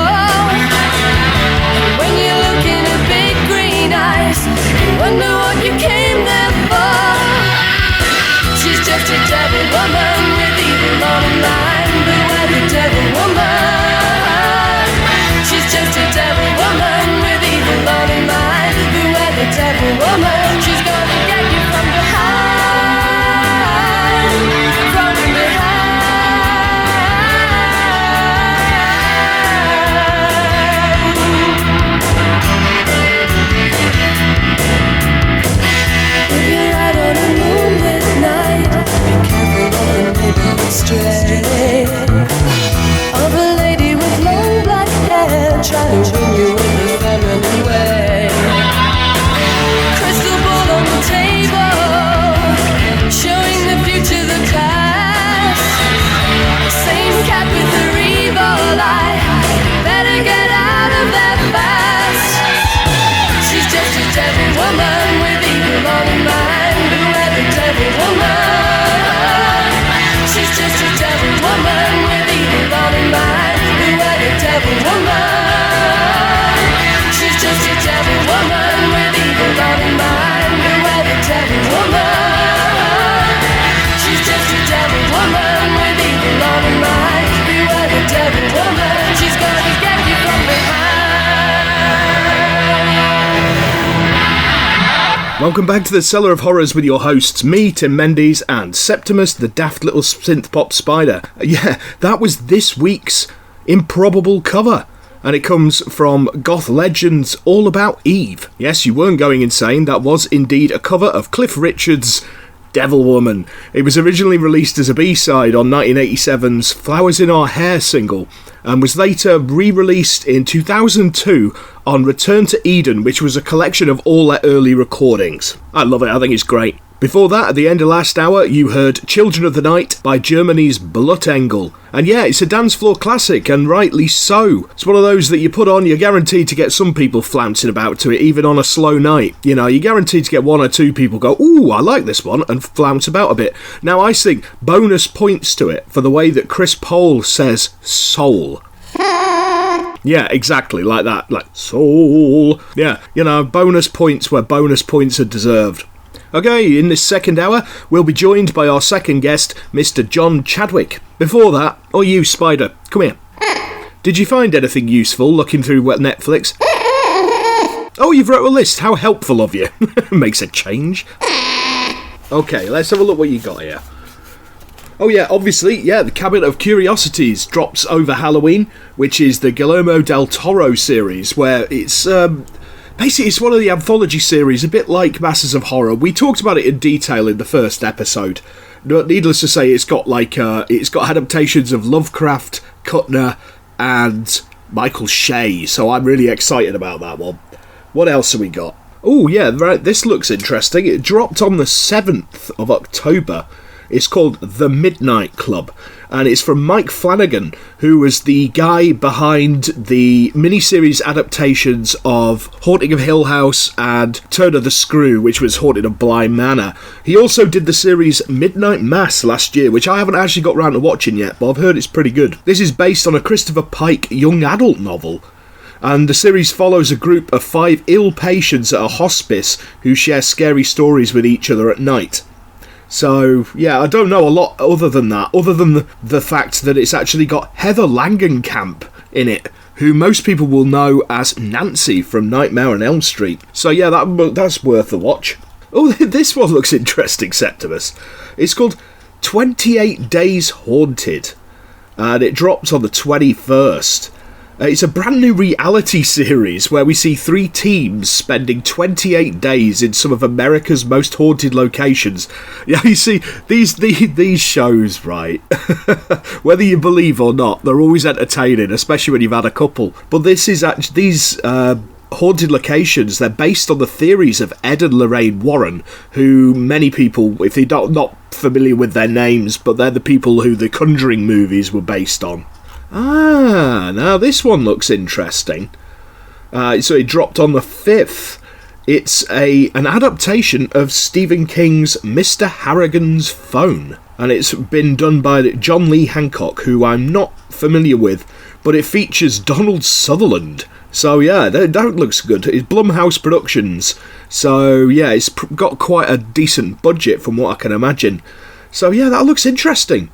When you look in her big green eyes, you wonder what you came there for. She's just a devil woman with evil on her mind. Beware the devil woman. She's just a devil woman with evil on her mind. Beware the devil woman. She's gonna get you from behind. From behind. Stray of a lady with long black hair, trying to win you in a feminine way. Crystal ball on the table, showing the future, the past. Same cat with her evil eye, better get out of that fast. She's just a devil woman with evil on her mind. Beware the devil woman. She's just a devil woman with evil on her mind. Beware the devil woman. She's just a devil woman with evil on her mind. Beware the devil woman. She's just a devil woman with evil on her mind. Beware the devil woman. She's gonna get you from behind. Welcome back to the Cellar of Horrors with your hosts, me, Tim Mendes, and Septimus, the daft little synth-pop spider. Yeah, that was this week's improbable cover, and it comes from goth legends All About Eve. Yes, you weren't going insane, that was indeed a cover of Cliff Richard's Devil Woman. It was originally released as a B-side on 1987's Flowers in Our Hair single, and was later re-released in 2002 on Return to Eden, which was a collection of all their early recordings. I love it, I think it's great. Before that, at the end of last hour, you heard Children of the Night by Germany's Blutengel. And yeah, it's a dance floor classic, and rightly so. It's one of those that you put on, you're guaranteed to get some people flouncing about to it, even on a slow night. You know, you're guaranteed to get one or two people go, ooh, I like this one, and flounce about a bit. Now, I think bonus points to it for the way that Chris Pole says soul. Yeah, exactly, like that, like soul. Yeah, you know, bonus points where bonus points are deserved. Okay, in this second hour, we'll be joined by our second guest, Mr. John Chadwick. Before that, you, Spider, come here. Did you find anything useful looking through Netflix? Oh, you've wrote a list. How helpful of you. Makes a change. Okay, let's have a look what you got here. Oh yeah, obviously, yeah, the Cabinet of Curiosities drops over Halloween, which is the Guillermo del Toro series, where it's basically it's one of the anthology series, a bit like Masters of Horror. We talked about it in detail in the first episode. Needless to say, it's got adaptations of Lovecraft, Kuttner, and Michael Shea, so I'm really excited about that one. What else have we got? Oh yeah, right, this looks interesting. It dropped on the 7th of October. It's called The Midnight Club, and it's from Mike Flanagan, who was the guy behind the miniseries adaptations of Haunting of Hill House and Turn of the Screw, which was Haunted of Bly Manor. He also did the series Midnight Mass last year, which I haven't actually got round to watching yet, but I've heard it's pretty good. This is based on a Christopher Pike young adult novel, and the series follows a group of 5 ill patients at a hospice who share scary stories with each other at night. So, yeah, I don't know a lot other than that, other than the fact that it's actually got Heather Langenkamp in it, who most people will know as Nancy from Nightmare on Elm Street. So, yeah, that's worth a watch. Oh, this one looks interesting, Septimus. It's called 28 Days Haunted, and it drops on the 21st. It's a brand new reality series where we see 3 teams spending 28 days in some of America's most haunted locations. Yeah, you see, these shows, right, whether you believe or not, they're always entertaining, especially when you've had a couple. But this is actually, these haunted locations, they're based on the theories of Ed and Lorraine Warren, who many people, if they're not familiar with their names, but they're the people who the Conjuring movies were based on. Ah, now this one looks interesting. So it dropped on the 5th. It's an adaptation of Stephen King's Mr. Harrigan's Phone, and it's been done by John Lee Hancock, who I'm not familiar with, but it features Donald Sutherland. So yeah, that looks good. It's Blumhouse Productions, so yeah, it's got quite a decent budget from what I can imagine. So yeah, that looks interesting.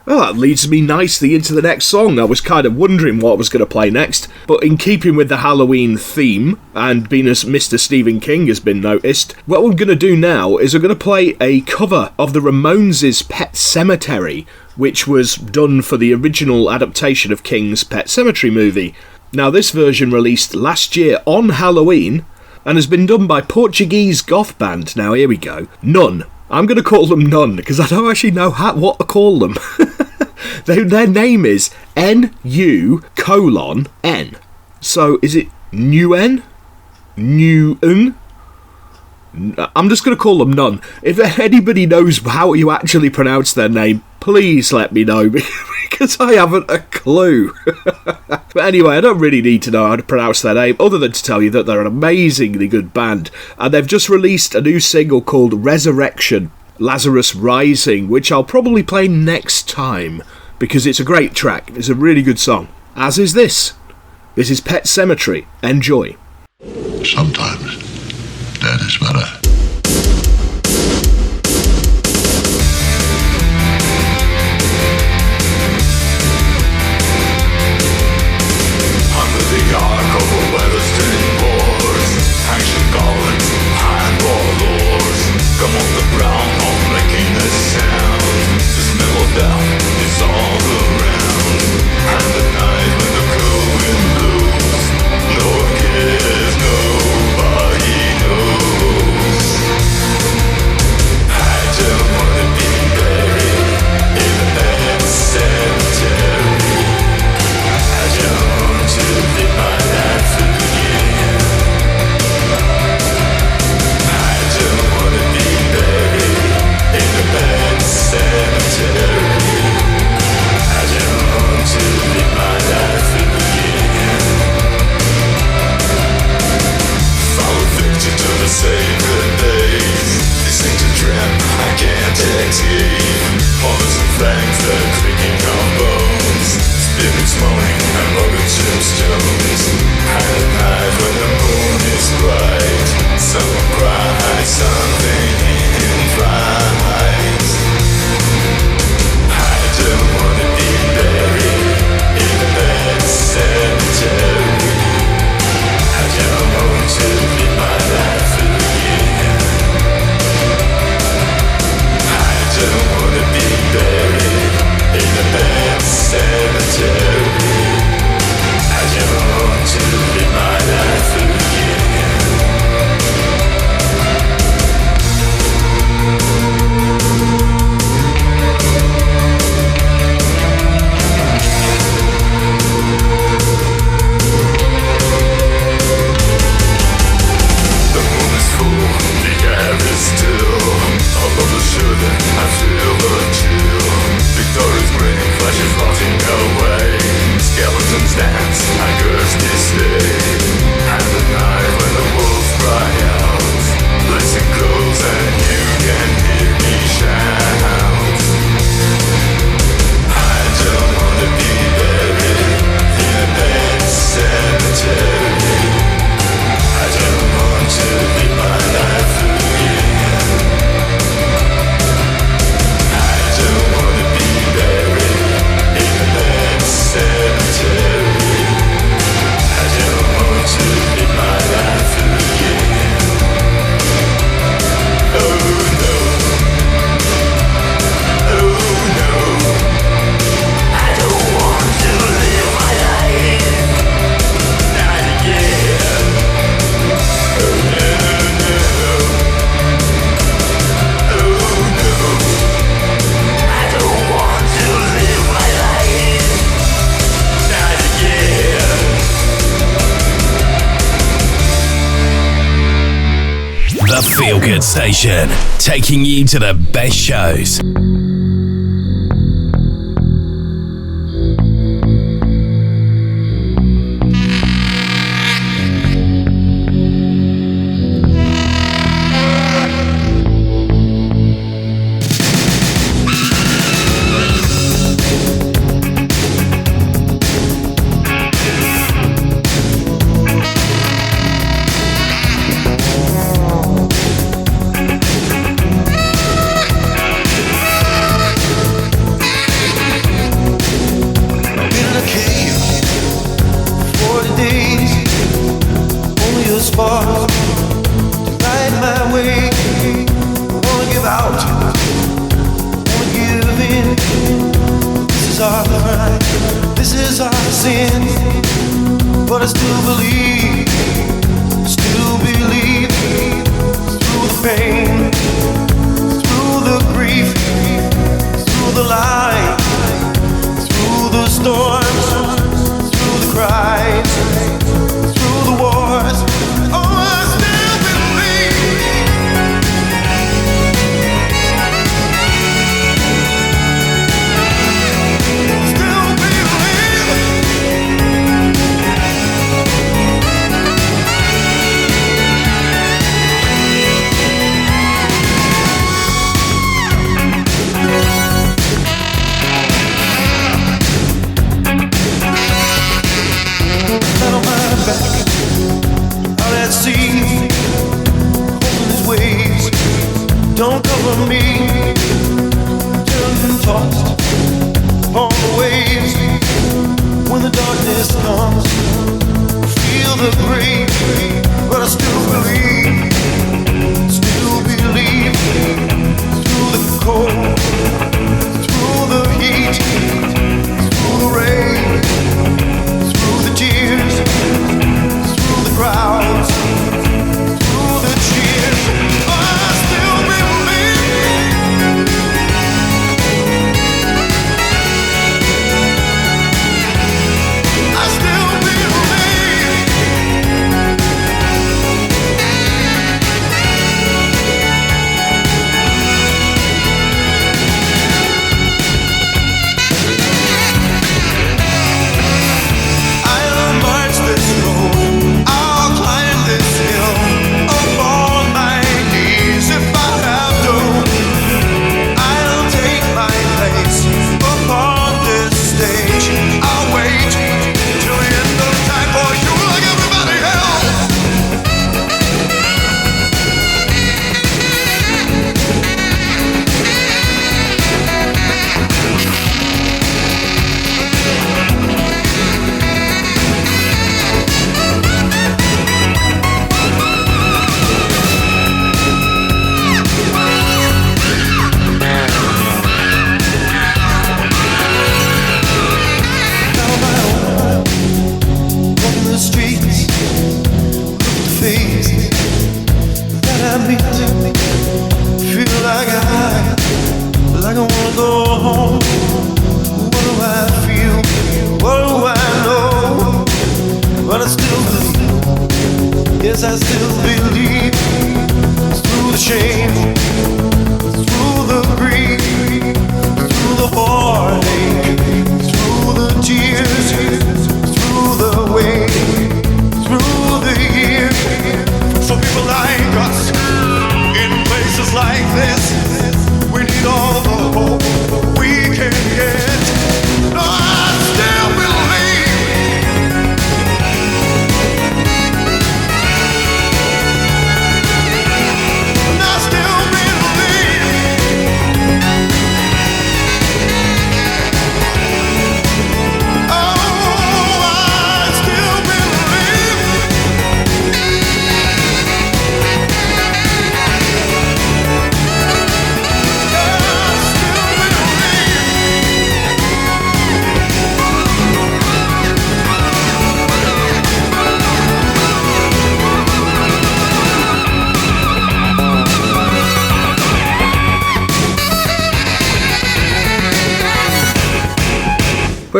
Well, that leads me nicely into the next song. I was kind of wondering what I was going to play next, but in keeping with the Halloween theme, and being as Mr. Stephen King has been noticed, what I'm going to do now is I'm going to play a cover of the Ramones' Pet Sematary, which was done for the original adaptation of King's Pet Sematary movie. Now, this version released last year on Halloween, and has been done by Portuguese goth band. Now, here we go. None. I'm going to call them None, because I don't actually know what to call them. Their name is NU:'N. So, is it Newen? Newen? I'm just going to call them None. If anybody knows how you actually pronounce their name, please let me know, because I haven't a clue. But anyway, I don't really need to know how to pronounce their name, other than to tell you that they're an amazingly good band, and they've just released a new single called Resurrection, Lazarus Rising, which I'll probably play next time, because it's a great track. It's a really good song. As is this. This is Pet Sematary. Enjoy. Sometimes that is better. Nobody knows. Feel Good Station, taking you to the best shows.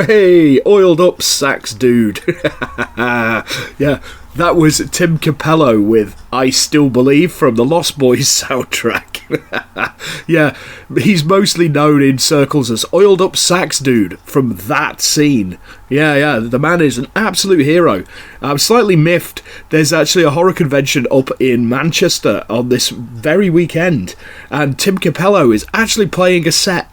Hey, oiled up sax dude. Yeah, that was Tim Cappello with I Still Believe from the Lost Boys soundtrack. Yeah, he's mostly known in circles as oiled up sax dude from that scene. Yeah, the man is an absolute hero. I'm slightly miffed. There's actually a horror convention up in Manchester on this very weekend, and Tim Cappello is actually playing a set.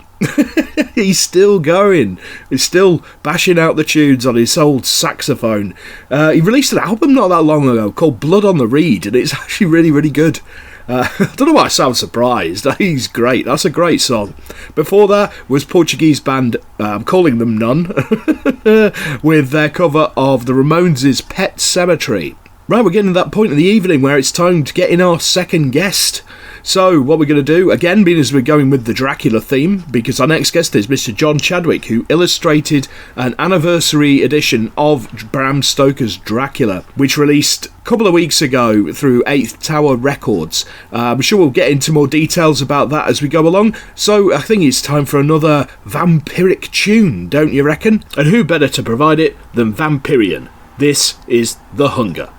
He's still going. He's still bashing out the tunes on his old saxophone. He released an album not that long ago called Blood on the Reed, and it's actually really, really good. I don't know why I sound surprised. He's great. That's a great song. Before that was Portuguese band, I'm calling them None, with their cover of the Ramones' Pet Cemetery. Right, we're getting to that point in the evening where it's time to get in our second guest. So, what we're going to do, again, being as we're going with the Dracula theme, because our next guest is Mr. John Chadwick, who illustrated an anniversary edition of Bram Stoker's Dracula, which released a couple of weeks ago through 8th Tower Records. I'm sure we'll get into more details about that as we go along, so I think it's time for another vampiric tune, don't you reckon? And who better to provide it than Vampyrean? This is The Hunger.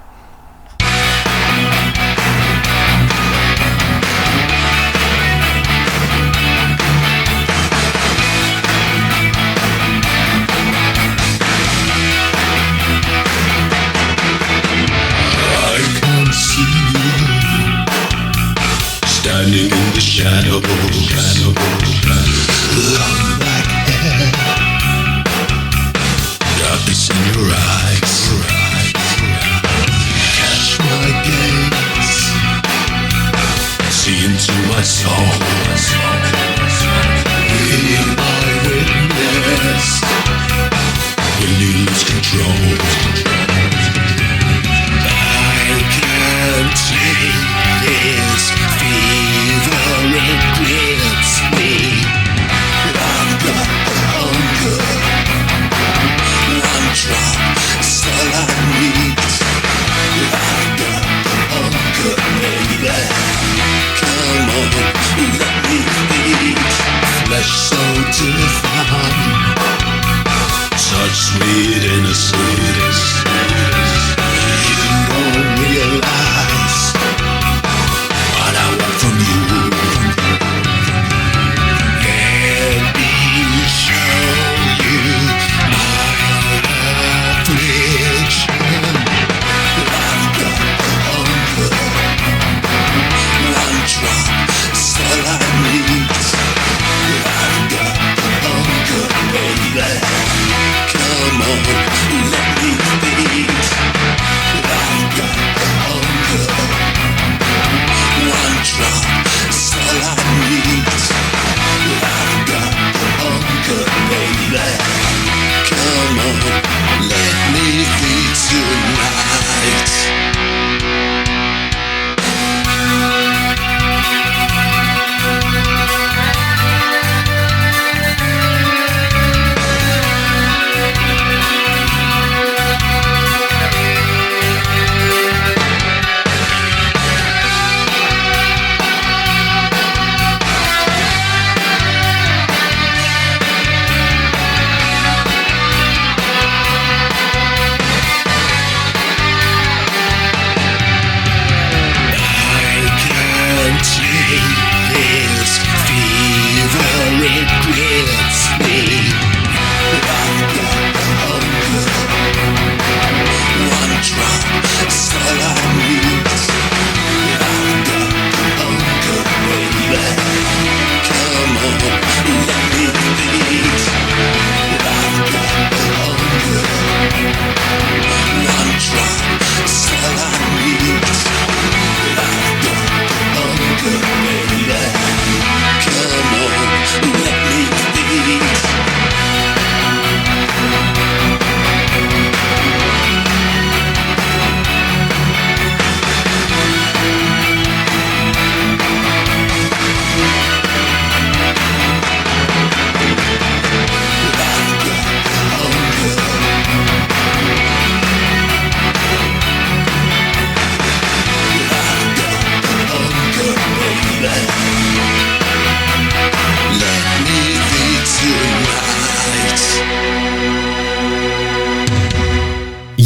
Standing in the shadow, long black hair, darkness in your eyes,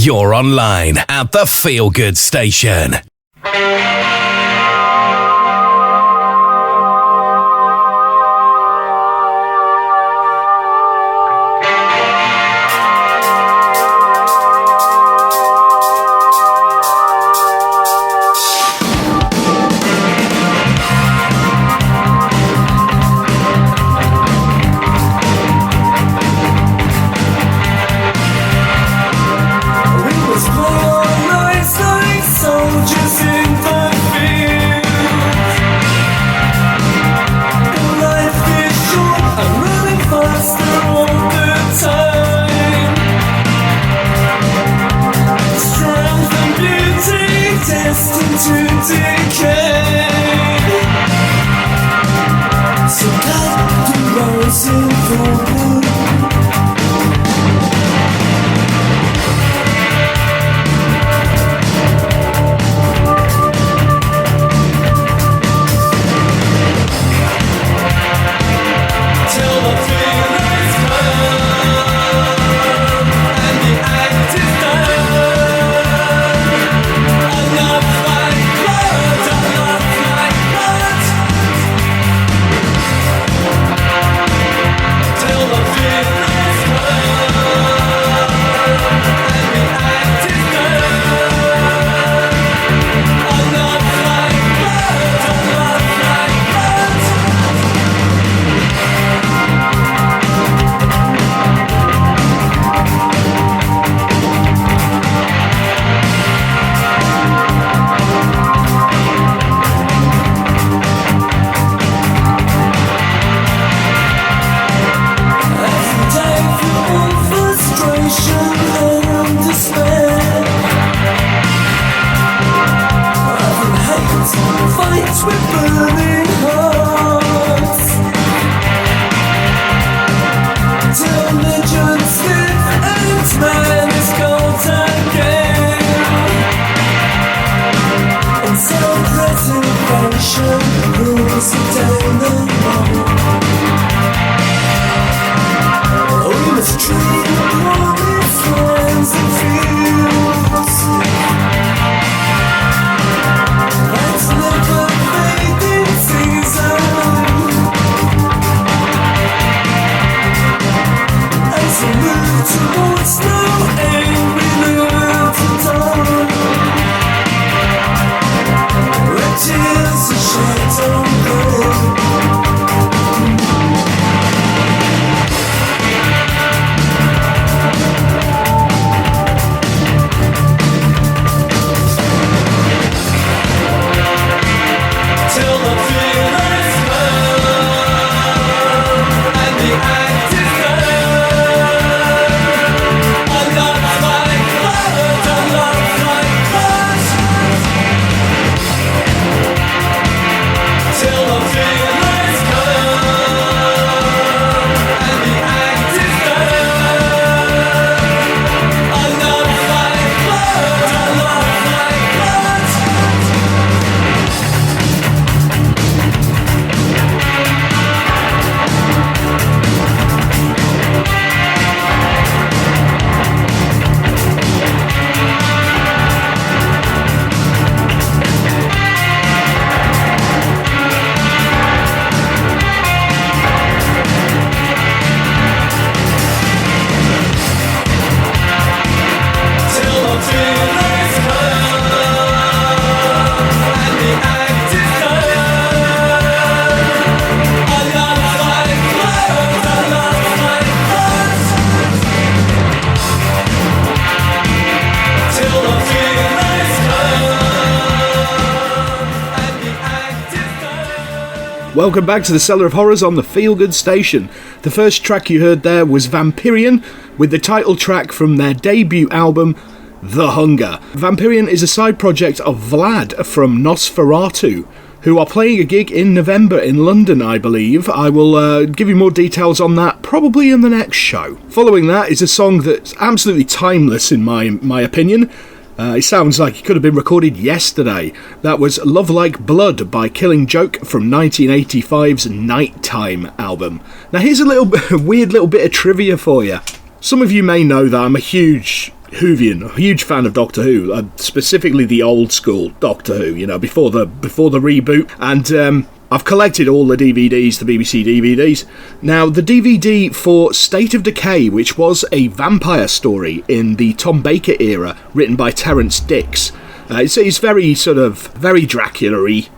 You're online at the Feel Good Station. Welcome back to the Cellar of Horrors on the Feel Good Station. The first track you heard there was Vampyrean, with the title track from their debut album, The Hunger. Vampyrean is a side project of Vlad from Nosferatu, who are playing a gig in November in London, I believe. I will give you more details on that probably in the next show. Following that is a song that's absolutely timeless in my opinion. It sounds like it could have been recorded yesterday. That was Love Like Blood by Killing Joke from 1985's Nighttime album. Now here's a weird little bit of trivia for you. Some of you may know that I'm a huge Whovian, a huge fan of Doctor Who, specifically the old school Doctor Who, you know, before the reboot, and I've collected all the DVDs, the BBC DVDs. Now, the DVD for State of Decay, which was a vampire story in the Tom Baker era, written by Terence Dicks, it's very very Dracula-y.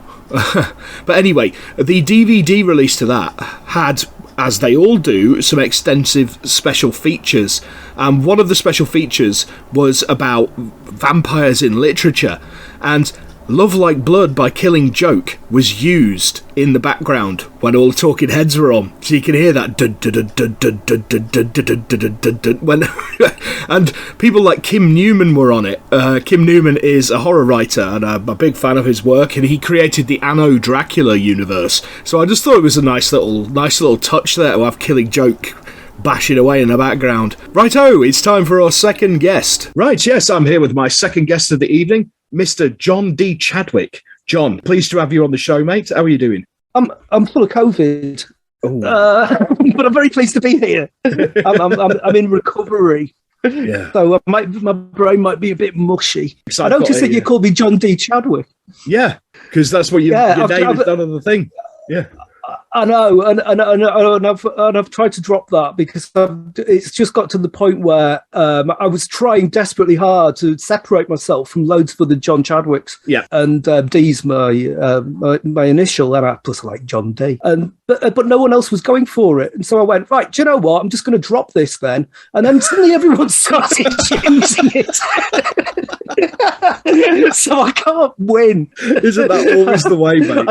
But anyway, the DVD release to that had, as they all do, some extensive special features. And one of the special features was about vampires in literature. And Love Like Blood by Killing Joke was used in the background when all the talking heads were on. So you can hear that when and people like Kim Newman were on it. Kim Newman is a horror writer, and I'm a big fan of his work, and he created the Anno Dracula universe. So I just thought it was a nice little touch there to have Killing Joke bashing away in the background. Righto, it's time for our second guest. Right, yes, I'm here with my second guest of the evening, Mr. John D. Chadwick. John, pleased to have you on the show, mate. How are you doing? I'm full of COVID, but I'm very pleased to be here. I'm in recovery, so my brain might be a bit mushy. I noticed that you called me John D. Chadwick. Yeah, because that's what your name is done on the thing. Yeah. I know, and I've tried to drop that because it's just got to the point where I was trying desperately hard to separate myself from loads of other John Chadwicks. Yeah, and D's my initial, and I plus like John D. But no one else was going for it, and so I went, right, do you know what? I'm just going to drop this then, and then suddenly everyone started using it. So I can't win. Isn't that always the way, mate?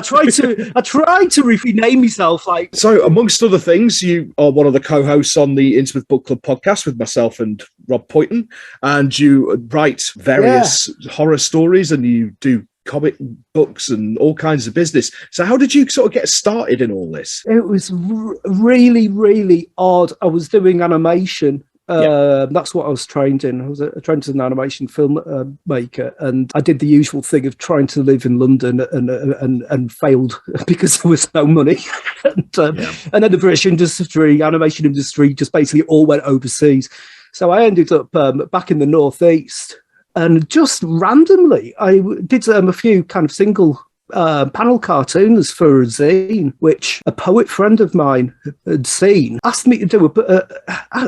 I tried to rename myself. Like, so, amongst other things, you are one of the co-hosts on the Innsmouth Book Club podcast with myself and Rob Poyton, and you write various horror stories, and you do comic books and all kinds of business. So how did you sort of get started in all this? It was really, really odd. I was doing animation. That's what I was trained in. I was trained as an animation film maker, and I did the usual thing of trying to live in London and failed because there was no money. And then the British animation industry, just basically all went overseas. So I ended up back in the Northeast, and just randomly, I did a few kind of single panel cartoons for a zine, which a poet friend of mine had seen, asked me to do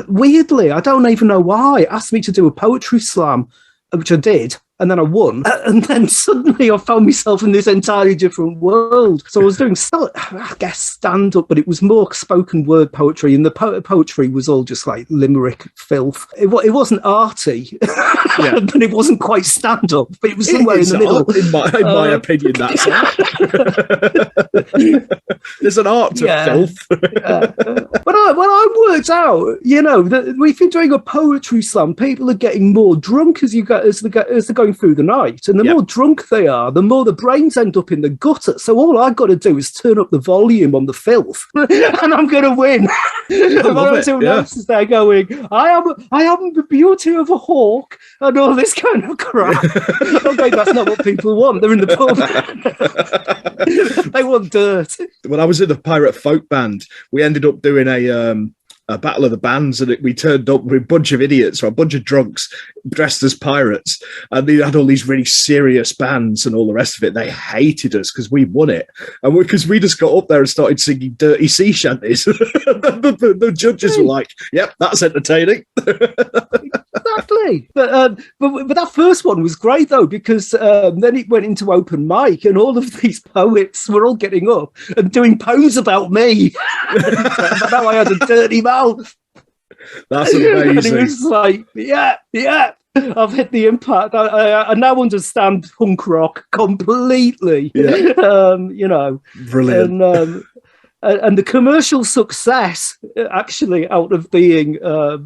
weirdly, I don't even know why, asked me to do a poetry slam, which I did, and then I won. And then suddenly I found myself in this entirely different world. So I was doing, I guess, stand-up, but it was more spoken word poetry, and the poetry was all just like limerick filth. It wasn't arty, but it wasn't quite stand-up, but it was somewhere in the middle. In my opinion, that's art. There's an art to filth. When I worked out, that if you're doing a poetry slam, people are getting more drunk as they're going through the night, and the more drunk they are, the more the brains end up in the gutter. So all I've got to do is turn up the volume on the filth, and I'm going to win. Everyone else is there going, I am the beauty of a hawk, and all this kind of crap. Okay, that's not what people want. They're in the pub. They want dirt. When I was in the pirate folk band, we ended up doing a battle of the bands, and we turned up with a bunch of idiots or a bunch of drunks dressed as pirates, and they had all these really serious bands and all the rest of it. They hated us because we won it, and because we just got up there and started singing dirty sea shanties. the judges were like, "Yep, that's entertaining." Exactly, but that first one was great though, because then it went into open mic, and all of these poets were all getting up and doing poems about me. Now I had a dirty mouth. That's amazing. And it was like, I've hit the impact. I now understand punk rock completely. Brilliant. And the commercial success actually out of being I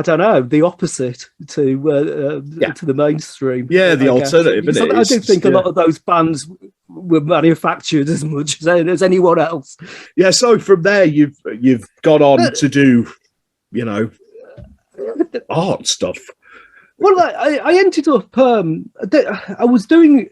don't know, the opposite to the mainstream. Yeah, the alternative. Isn't it? I do think a lot of those bands were manufactured as much as anyone else. Yeah. So from there, you've gone on to do, art stuff. Well, I ended up. I was doing.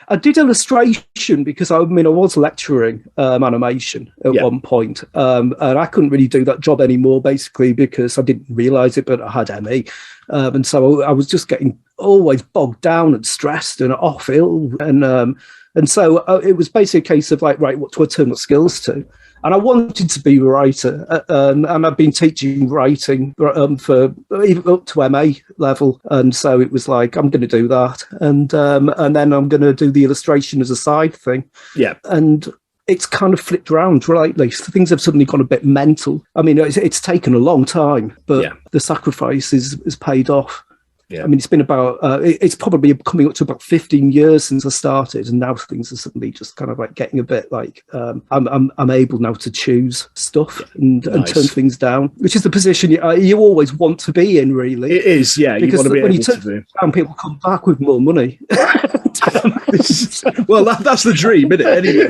I did illustration because I was lecturing animation at one point, and I couldn't really do that job anymore, basically because I didn't realise it, but I had ME, and so I was just getting always bogged down and stressed and off ill, and so it was basically a case of like, right, what do I turn my skills to? And I wanted to be a writer, and I've been teaching writing for even up to MA level, and so it was like, I'm going to do that, and then I'm going to do the illustration as a side thing. Yeah, and it's kind of flipped around lately. So things have suddenly gone a bit mental. I mean, it's taken a long time, but the sacrifice is paid off. Yeah. I mean, it's been about, it's probably coming up to about 15 years since I started, and now things are suddenly just kind of like getting a bit like, I'm able now to choose stuff and turn things down, which is the position you always want to be in, really. It is, yeah. Because you want to be when able you turn to down, people come back with more money. Well, that's the dream, isn't it? Anyway,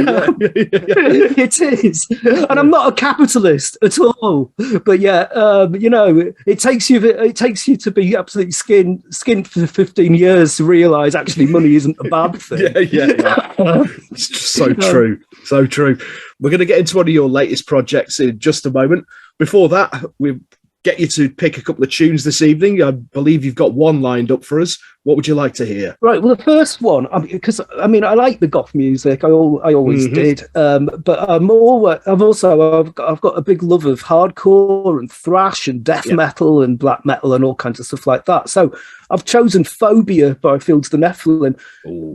It is, and I'm not a capitalist at all. But it takes you to be absolutely skint for 15 years to realise actually money isn't a bad thing. It's so true, so true. We're going to get into one of your latest projects in just a moment. Before that, we'll get you to pick a couple of tunes this evening. I believe you've got one lined up for us. What would you like to hear? Right, well, the first one, because I like the goth music. I always did, but I've got a big love of hardcore and thrash and death metal and black metal and all kinds of stuff like that. So I've chosen Phobia by Fields of the Nephilim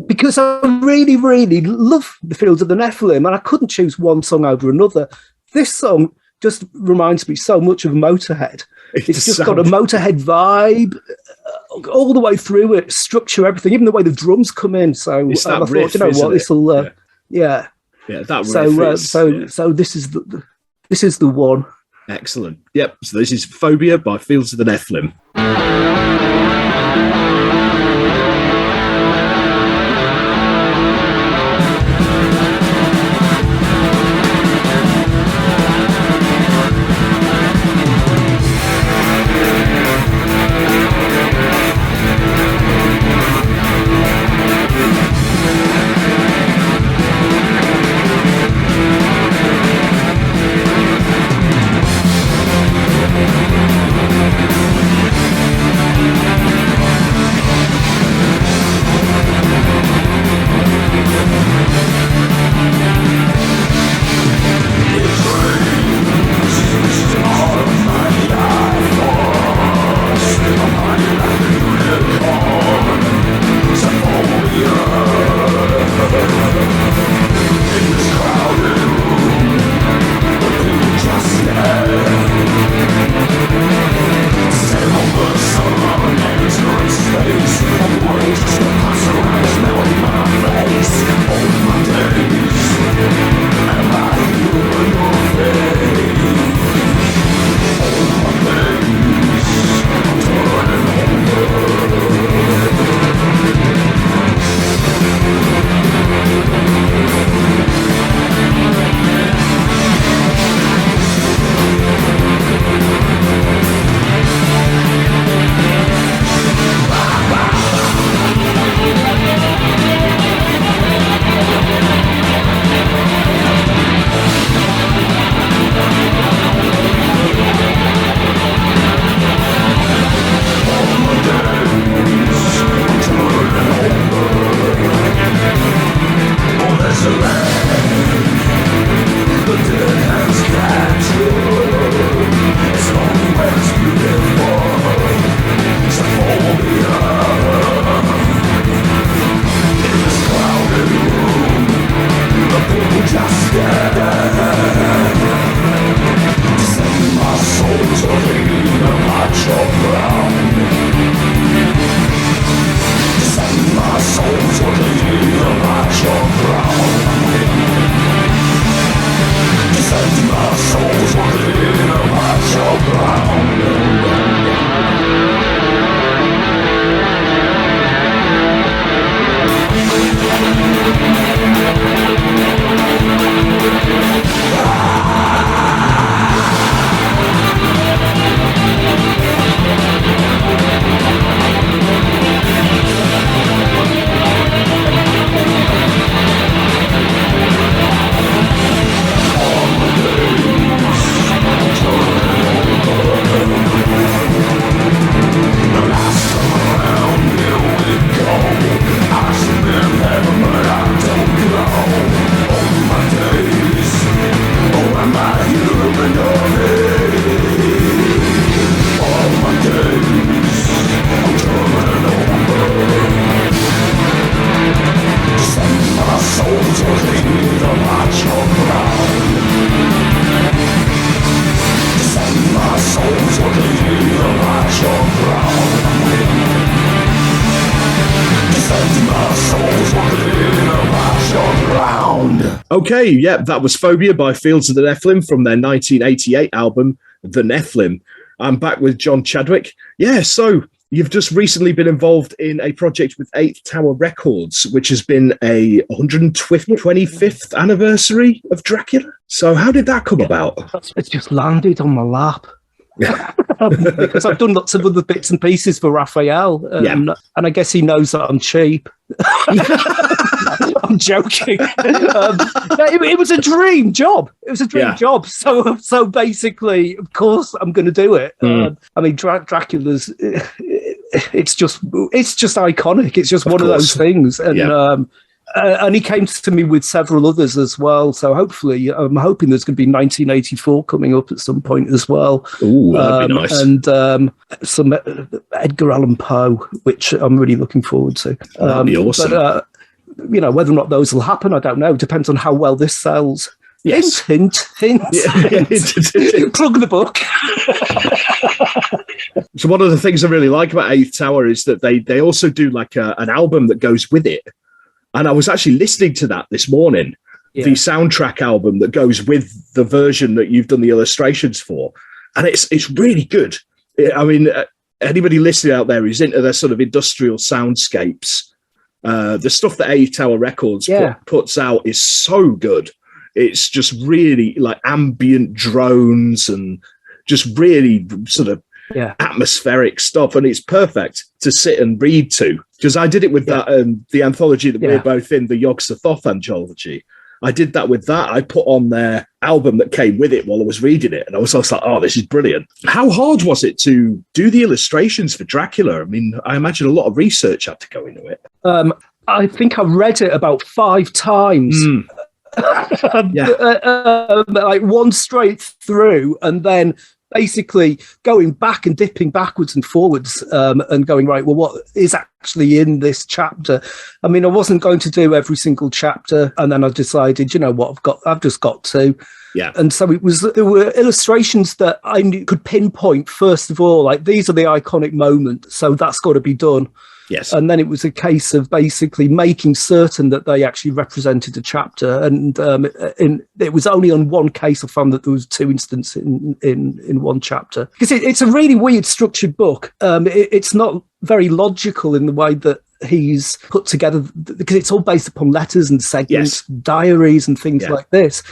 because I really, really love the Fields of the Nephilim, and I couldn't choose one song over another. This song just reminds me so much of Motorhead. It's just got a Motorhead vibe all the way through it, structure, everything, even the way the drums come in. So I thought, riff, you know what, this will, that riff. So this is the one. Excellent. Yep. So this is Phobia by Fields of the Nephilim. Okay, yeah, that was Phobia by Fields of the Nephilim from their 1988 album, The Nephilim. I'm back with John Chadwick. Yeah, so you've just recently been involved in a project with Eighth Tower Records, which has been a 125th anniversary of Dracula. So how did that come about? It's just landed on my lap. Because I've done lots of other bits and pieces for Raphael, and I guess he knows that I'm cheap. I'm joking. It was a dream job. It was a dream job. So basically, of course, I'm going to do it. I mean, Dracula's. It's just iconic. It's just one of those things, and he came to me with several others as well. So hopefully, I'm hoping there's going to be 1984 coming up at some point as well. Ooh, that'd be nice. And some Edgar Allan Poe, which I'm really looking forward to. That'd be awesome. But, whether or not those will happen, I don't know. It depends on how well this sells. Yes. Hint. Plug the book. So one of the things I really like about Eighth Tower is that they also do like an album that goes with it. And I was actually listening to that this morning, the soundtrack album that goes with the version that you've done the illustrations for. And it's really good. I mean, anybody listening out there who's into their sort of industrial soundscapes, the stuff that Eighth Tower Records puts out is so good. It's just really like ambient drones and just really sort of atmospheric stuff, and it's perfect to sit and read to, because I did it with that the anthology that we're both in, the Yogs the Thoth anthology. I did that with that. I put on their album that came with it while I was reading it, and I was like, oh, this is brilliant. How hard was it to do the illustrations for Dracula? I mean, I imagine a lot of research had to go into it. I think I read it about 5 times. Like one straight through, and then basically going back and dipping backwards and forwards, and going, right, well, what is actually in this chapter? I mean, I wasn't going to do every single chapter, and then I decided, you know what, I've just got to. Yeah. And so there were illustrations that I could pinpoint, first of all, like these are the iconic moments, so that's got to be done. Yes. And then it was a case of basically making certain that they actually represented a chapter. And it was only on one case I found that there was 2 instances in one chapter. Because it's a really weird structured book. It's not very logical in the way that he's put together, because it's all based upon letters and segments, diaries and things like this.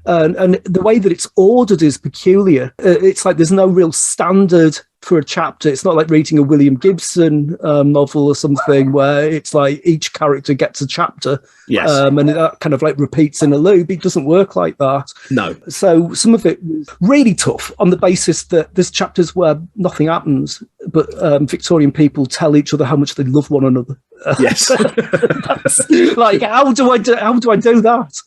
And the way that it's ordered is peculiar. It's like there's no real standard for a chapter. It's not like reading a William Gibson novel or something where it's like each character gets a chapter, and that kind of like repeats in a loop. It doesn't work like that. No. So some of it was really tough on the basis that there's chapters where nothing happens, but Victorian people tell each other how much they love one another. Yes. Like, how do I do that?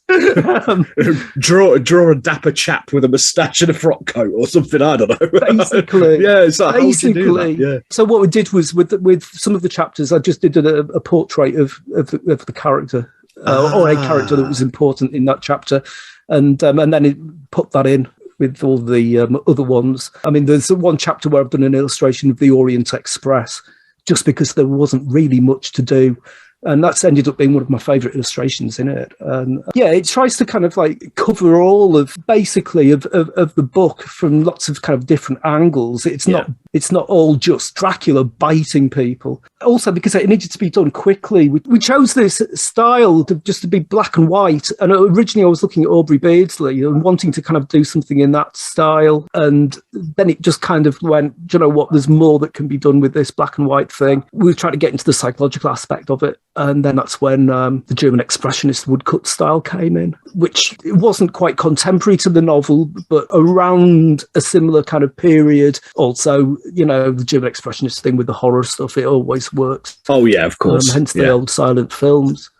Draw a dapper chap with a moustache and a frock coat or something. I don't know. Basically, it's like, basically. So what we did was with some of the chapters, I just did a portrait of the character, or a character that was important in that chapter, and then it put that in with all the other ones. I mean, there's one chapter where I've done an illustration of the Orient Express, just because there wasn't really much to do. And that's ended up being one of my favourite illustrations in it. And it tries to kind of like cover all of basically of the book from lots of kind of different angles. It's not all just Dracula biting people. Also, because it needed to be done quickly, we chose this style just to be black and white. And originally I was looking at Aubrey Beardsley and wanting to kind of do something in that style. And then it just kind of went, do you know what, there's more that can be done with this black and white thing. We were trying to get into the psychological aspect of it. And then that's when the German Expressionist woodcut style came in, which it wasn't quite contemporary to the novel, but around a similar kind of period. Also, you know, the German Expressionist thing with the horror stuff, it always works. Oh, yeah, of course. Hence the old silent films.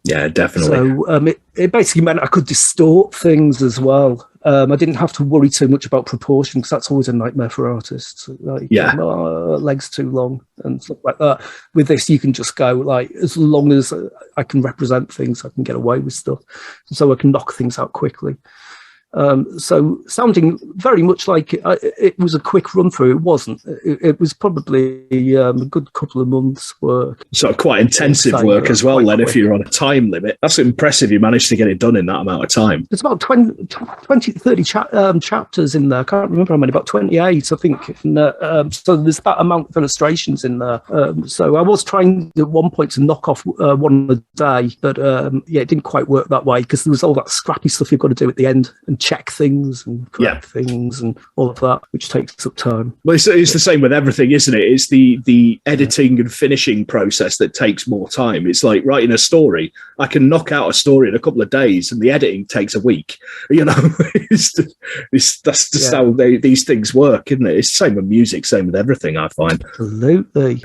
Yeah, definitely. So it basically meant I could distort things as well. I didn't have to worry too much about proportion, because that's always a nightmare for artists. Like, legs too long and stuff like that. With this, you can just go, like, as long as I can represent things, I can get away with stuff. So I can knock things out quickly. So sounding very much like it was a quick run through. It wasn't. It was probably a good couple of months' work. So quite intensive work as well, then, if you're on a time limit. That's impressive you managed to get it done in that amount of time. There's about 20 to 30 chapters in there. I can't remember how many, about 28, I think. And, so there's that amount of illustrations in there. So I was trying at one point to knock off one a day, but it didn't quite work that way because there was all that scrappy stuff you've got to do at the end and check things and correct things and all of that, which takes up time. Well, it's the same with everything, isn't it? It's the editing and finishing process that takes more time. It's like writing a story. I can knock out a story in a couple of days, and the editing takes a week. You know, that's just how these things work, isn't it? It's the same with music, same with everything, I find.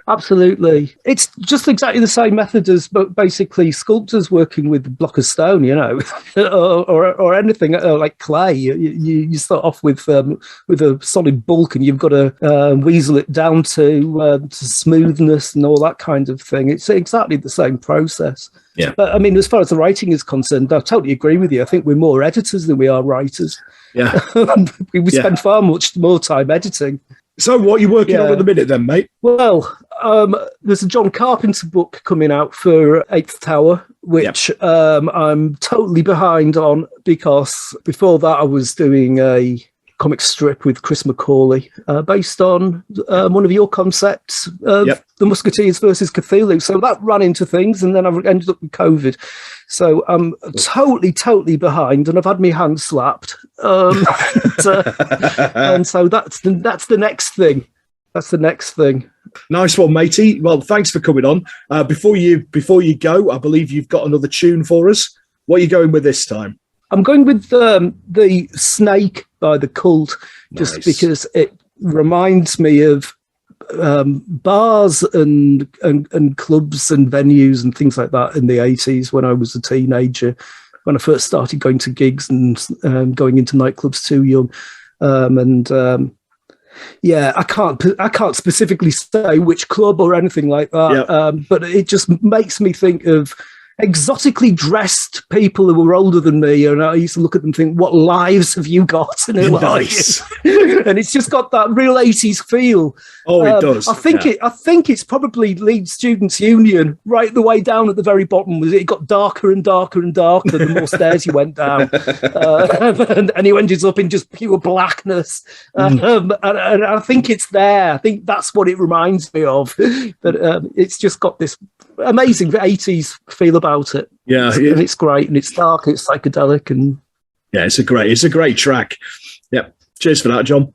Absolutely. It's just exactly the same method as basically sculptors working with a block of stone, you know, or anything like clay. You start off with a solid bulk, and you've got to weasel it down to smoothness and all that kind of thing. It's exactly the same process. Yeah. But I mean, as far as the writing is concerned, I totally agree with you. I think we're more editors than we are writers. Yeah. we spend far much more time editing. So what are you working on at the minute then, mate? Well, there's a John Carpenter book coming out for Eighth Tower, which I'm totally behind on, because before that I was doing a comic strip with Chris McAuley based on one of your concepts of the Musketeers versus Cthulhu. So that ran into things, and then I ended up with COVID. So I'm totally behind, and I've had my hand slapped. And so that's the next thing. That's the next thing. Nice one, matey. Well, thanks for coming on. Before you go, I believe you've got another tune for us. What are you going with this time? I'm going with the Snake by The Cult, just because it reminds me of bars and clubs and venues and things like that in the 80s when I was a teenager, when I first started going to gigs and going into nightclubs too young. I can't specifically say which club or anything like that, but it just makes me think of exotically dressed people who were older than me, and I used to look at them and think, what lives have you got? And nice. And it's just got that real 80s feel. Oh, it does. I think it's probably Leeds Students' Union right the way down at the very bottom. It got darker and darker and darker the more stairs you went down, and you ended up in just pure blackness. And I think it's there. I think that's what it reminds me of. But it's just got this amazing 80s feel about it. Yeah, and it's great, and it's dark, it's psychedelic, and it's a great track. Yep. Cheers for that, John.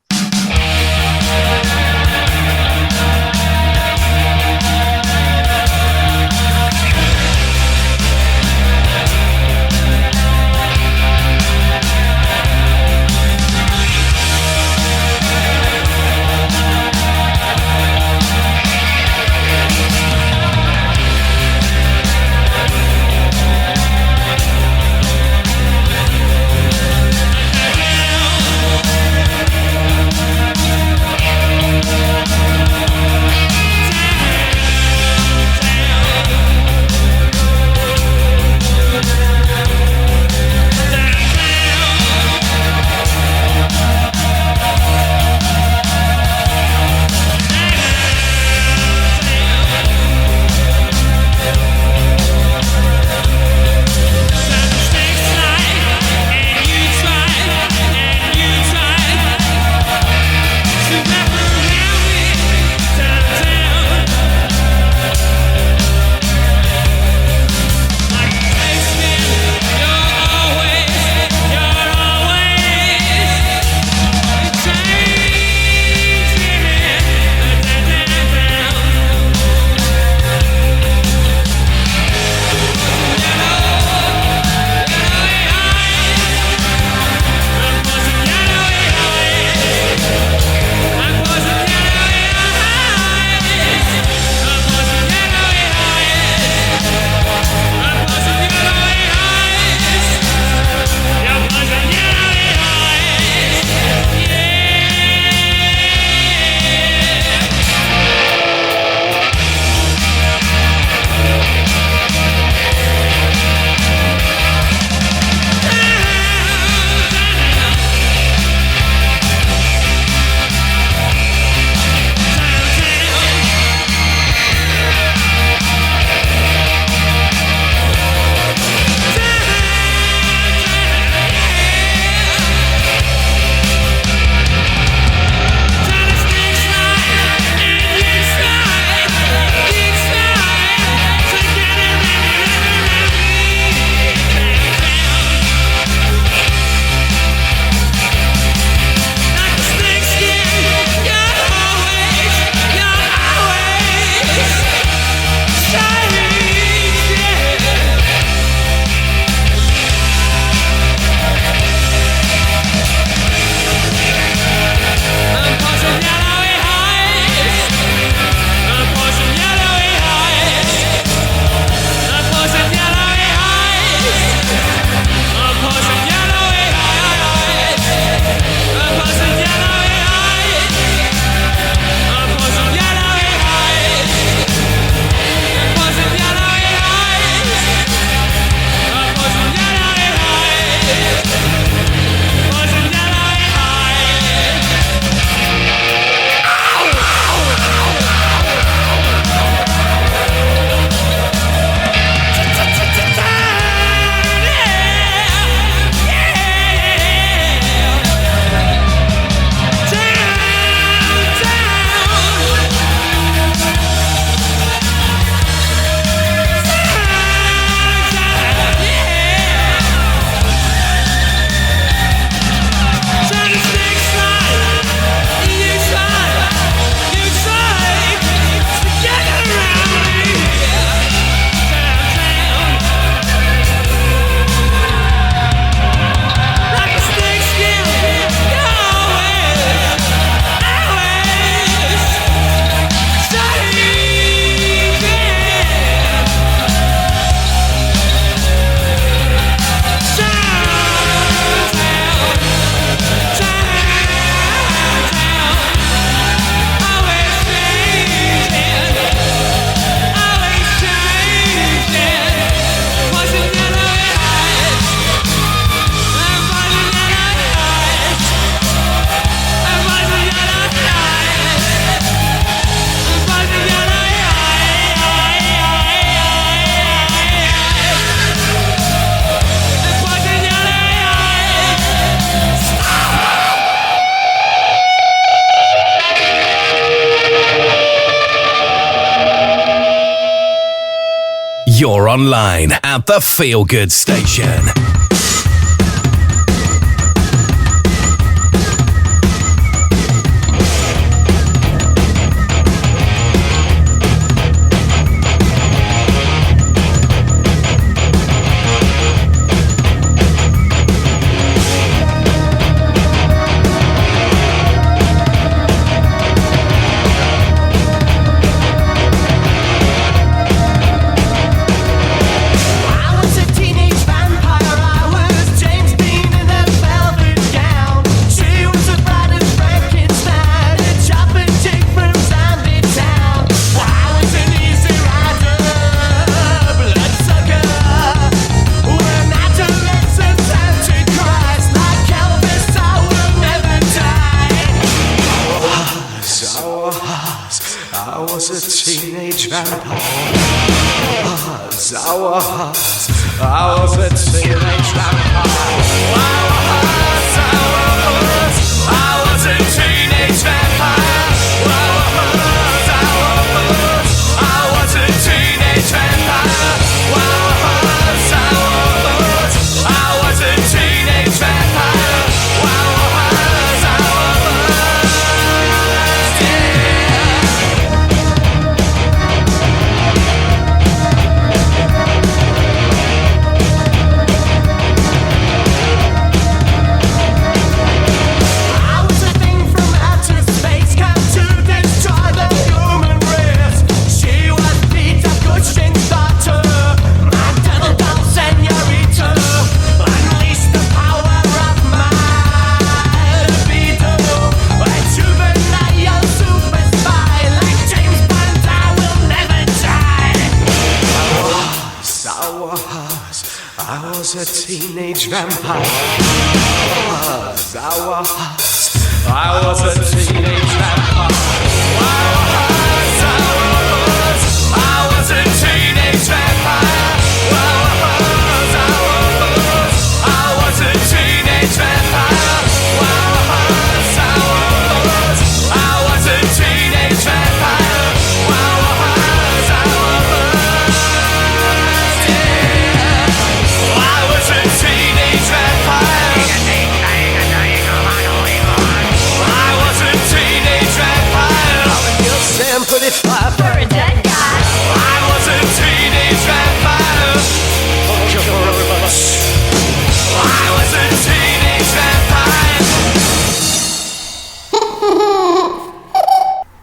You're online at the Feel Good Station.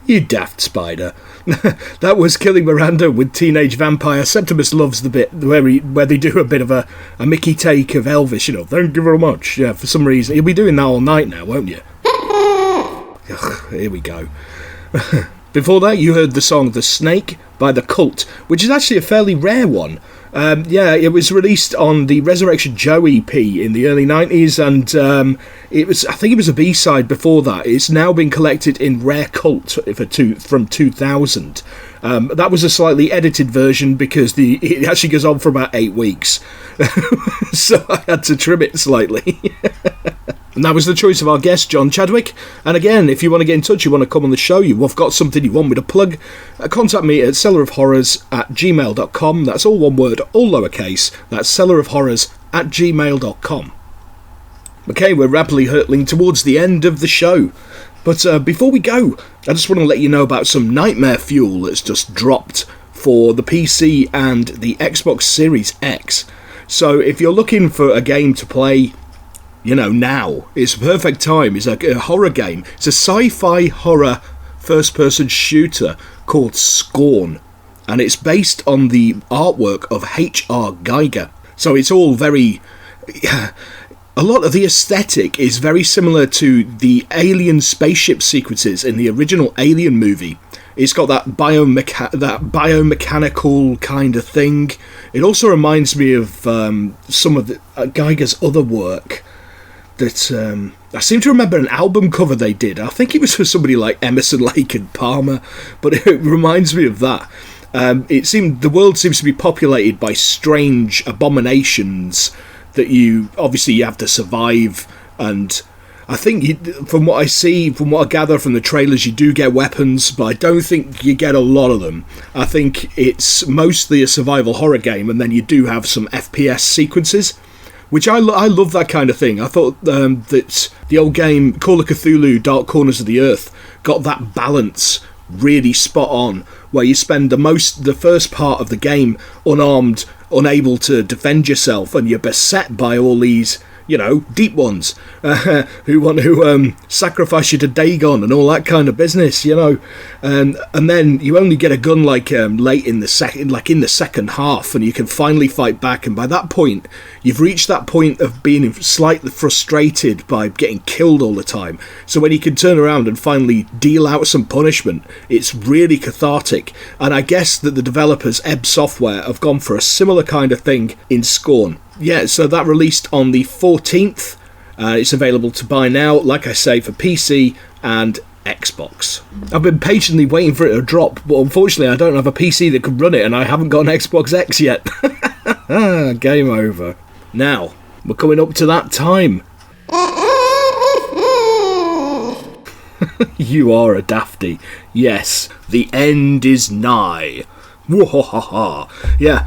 You daft spider. That was Killing Miranda with Teenage Vampire. Septimus loves the bit where they do a bit of a Mickey take of Elvis, you know, thank you very much. Yeah, for some reason. You'll be doing that all night now, won't you? Ugh, here we go. Before that, you heard the song The Snake by The Cult, which is actually a fairly rare one. It was released on the Resurrection Joe EP in the early 90s, and I think it was a B-side before that. It's now been collected in Rare Cult from 2000. That was a slightly edited version because it actually goes on for about 8 weeks. So I had to trim it slightly. And that was the choice of our guest, John Chadwick. And again, if you want to get in touch, you want to come on the show, you've got something you want me to plug, contact me at cellarofhorrors@gmail.com. That's all one word, all lowercase. That's cellarofhorrors@gmail.com. Okay, we're rapidly hurtling towards the end of the show. But before we go, I just want to let you know about some Nightmare Fuel that's just dropped for the PC and the Xbox Series X. So if you're looking for a game to play, you know, now it's a perfect time. It's a horror game. It's a sci-fi horror first-person shooter called Scorn, and it's based on the artwork of H.R. Geiger. So it's all very... A lot of the aesthetic is very similar to the alien spaceship sequences in the original Alien movie. It's got that biomechanical kind of thing. It also reminds me of some of Geiger's other work. That I seem to remember an album cover they did. I think it was for somebody like Emerson, Lake and Palmer, but it reminds me of that. The world seems to be populated by strange abominations that you have to survive, and I think from what I see, from what I gather from the trailers, you do get weapons, but I don't think you get a lot of them. I think it's mostly a survival horror game, and then you do have some FPS sequences, which I love that kind of thing. I thought that the old game Call of Cthulhu Dark Corners of the Earth got that balance really spot on, where you spend the first part of the game unarmed, unable to defend yourself, and you're beset by all these, deep ones who want to sacrifice you to Dagon and all that kind of business, and then you only get a gun late in the second half, and you can finally fight back, and by that point you've reached that point of being slightly frustrated by getting killed all the time. So when you can turn around and finally deal out some punishment, it's really cathartic. And I guess that the developers Ebb Software have gone for a similar kind of thing in Scorn. Yeah, so that released on the 14th. It's available to buy now, like I say, for PC and Xbox. I've been patiently waiting for it to drop, but unfortunately I don't have a PC that can run it, and I haven't got an Xbox X yet. Game over. Now, we're coming up to that time. You are a dafty. Yes, the end is nigh. Yeah,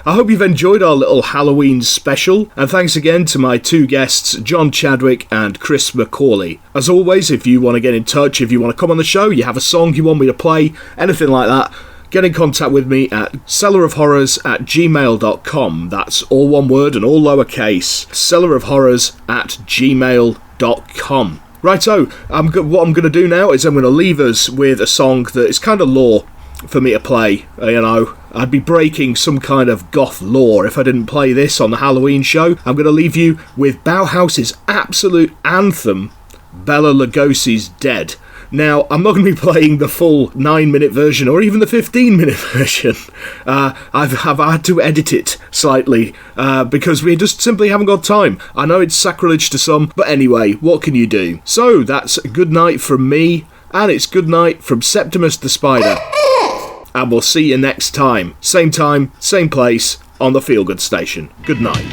I hope you've enjoyed our little Halloween special, and thanks again to my two guests, John Chadwick and Chris McAuley. As always, if you want to get in touch, if you want to come on the show, you have a song you want me to play, anything like that, get in contact with me at cellarofhorrors@gmail.com. That's all one word and all lowercase. cellarofhorrors@gmail.com. Righto, what I'm going to do now is I'm going to leave us with a song that is kind of lore for me to play. I'd be breaking some kind of goth law if I didn't play this on the Halloween show. I'm going to leave you with Bauhaus's absolute anthem, Bela Lugosi's Dead. Now, I'm not going to be playing the full 9-minute version or even the 15-minute version. I've had to edit it slightly because we just simply haven't got time. I know it's sacrilege to some, but anyway, what can you do? So, that's a good night from me, and it's good night from Septimus the Spider. And we'll see you next time. Same place, on the Feel Good Station. Good night.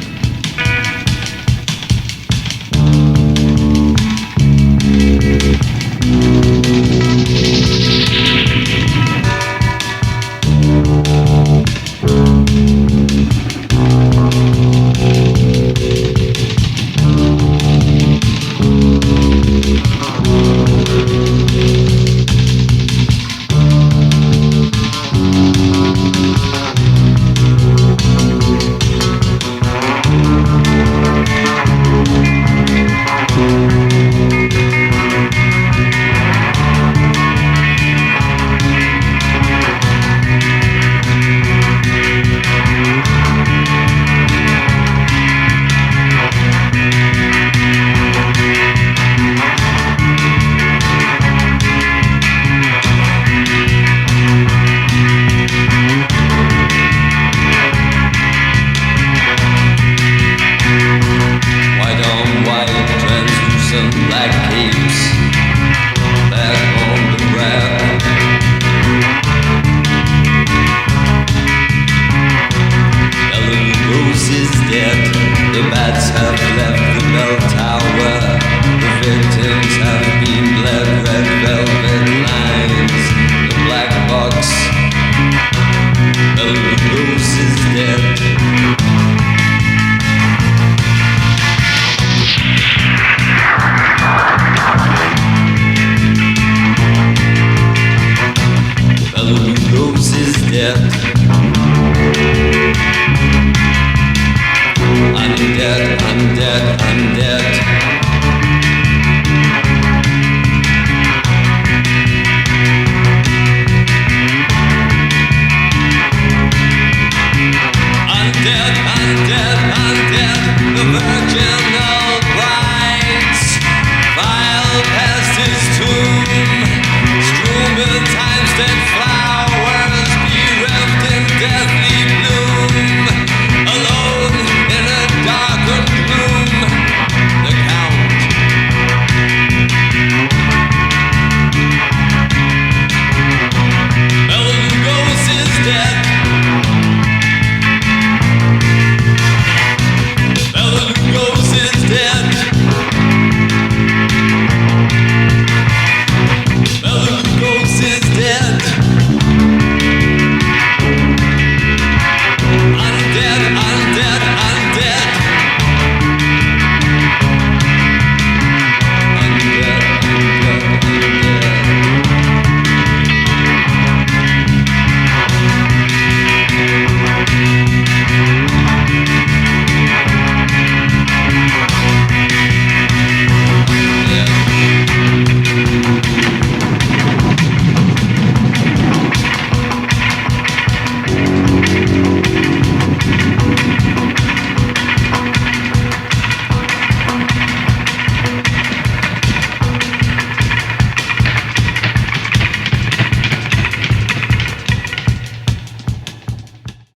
I'm dead.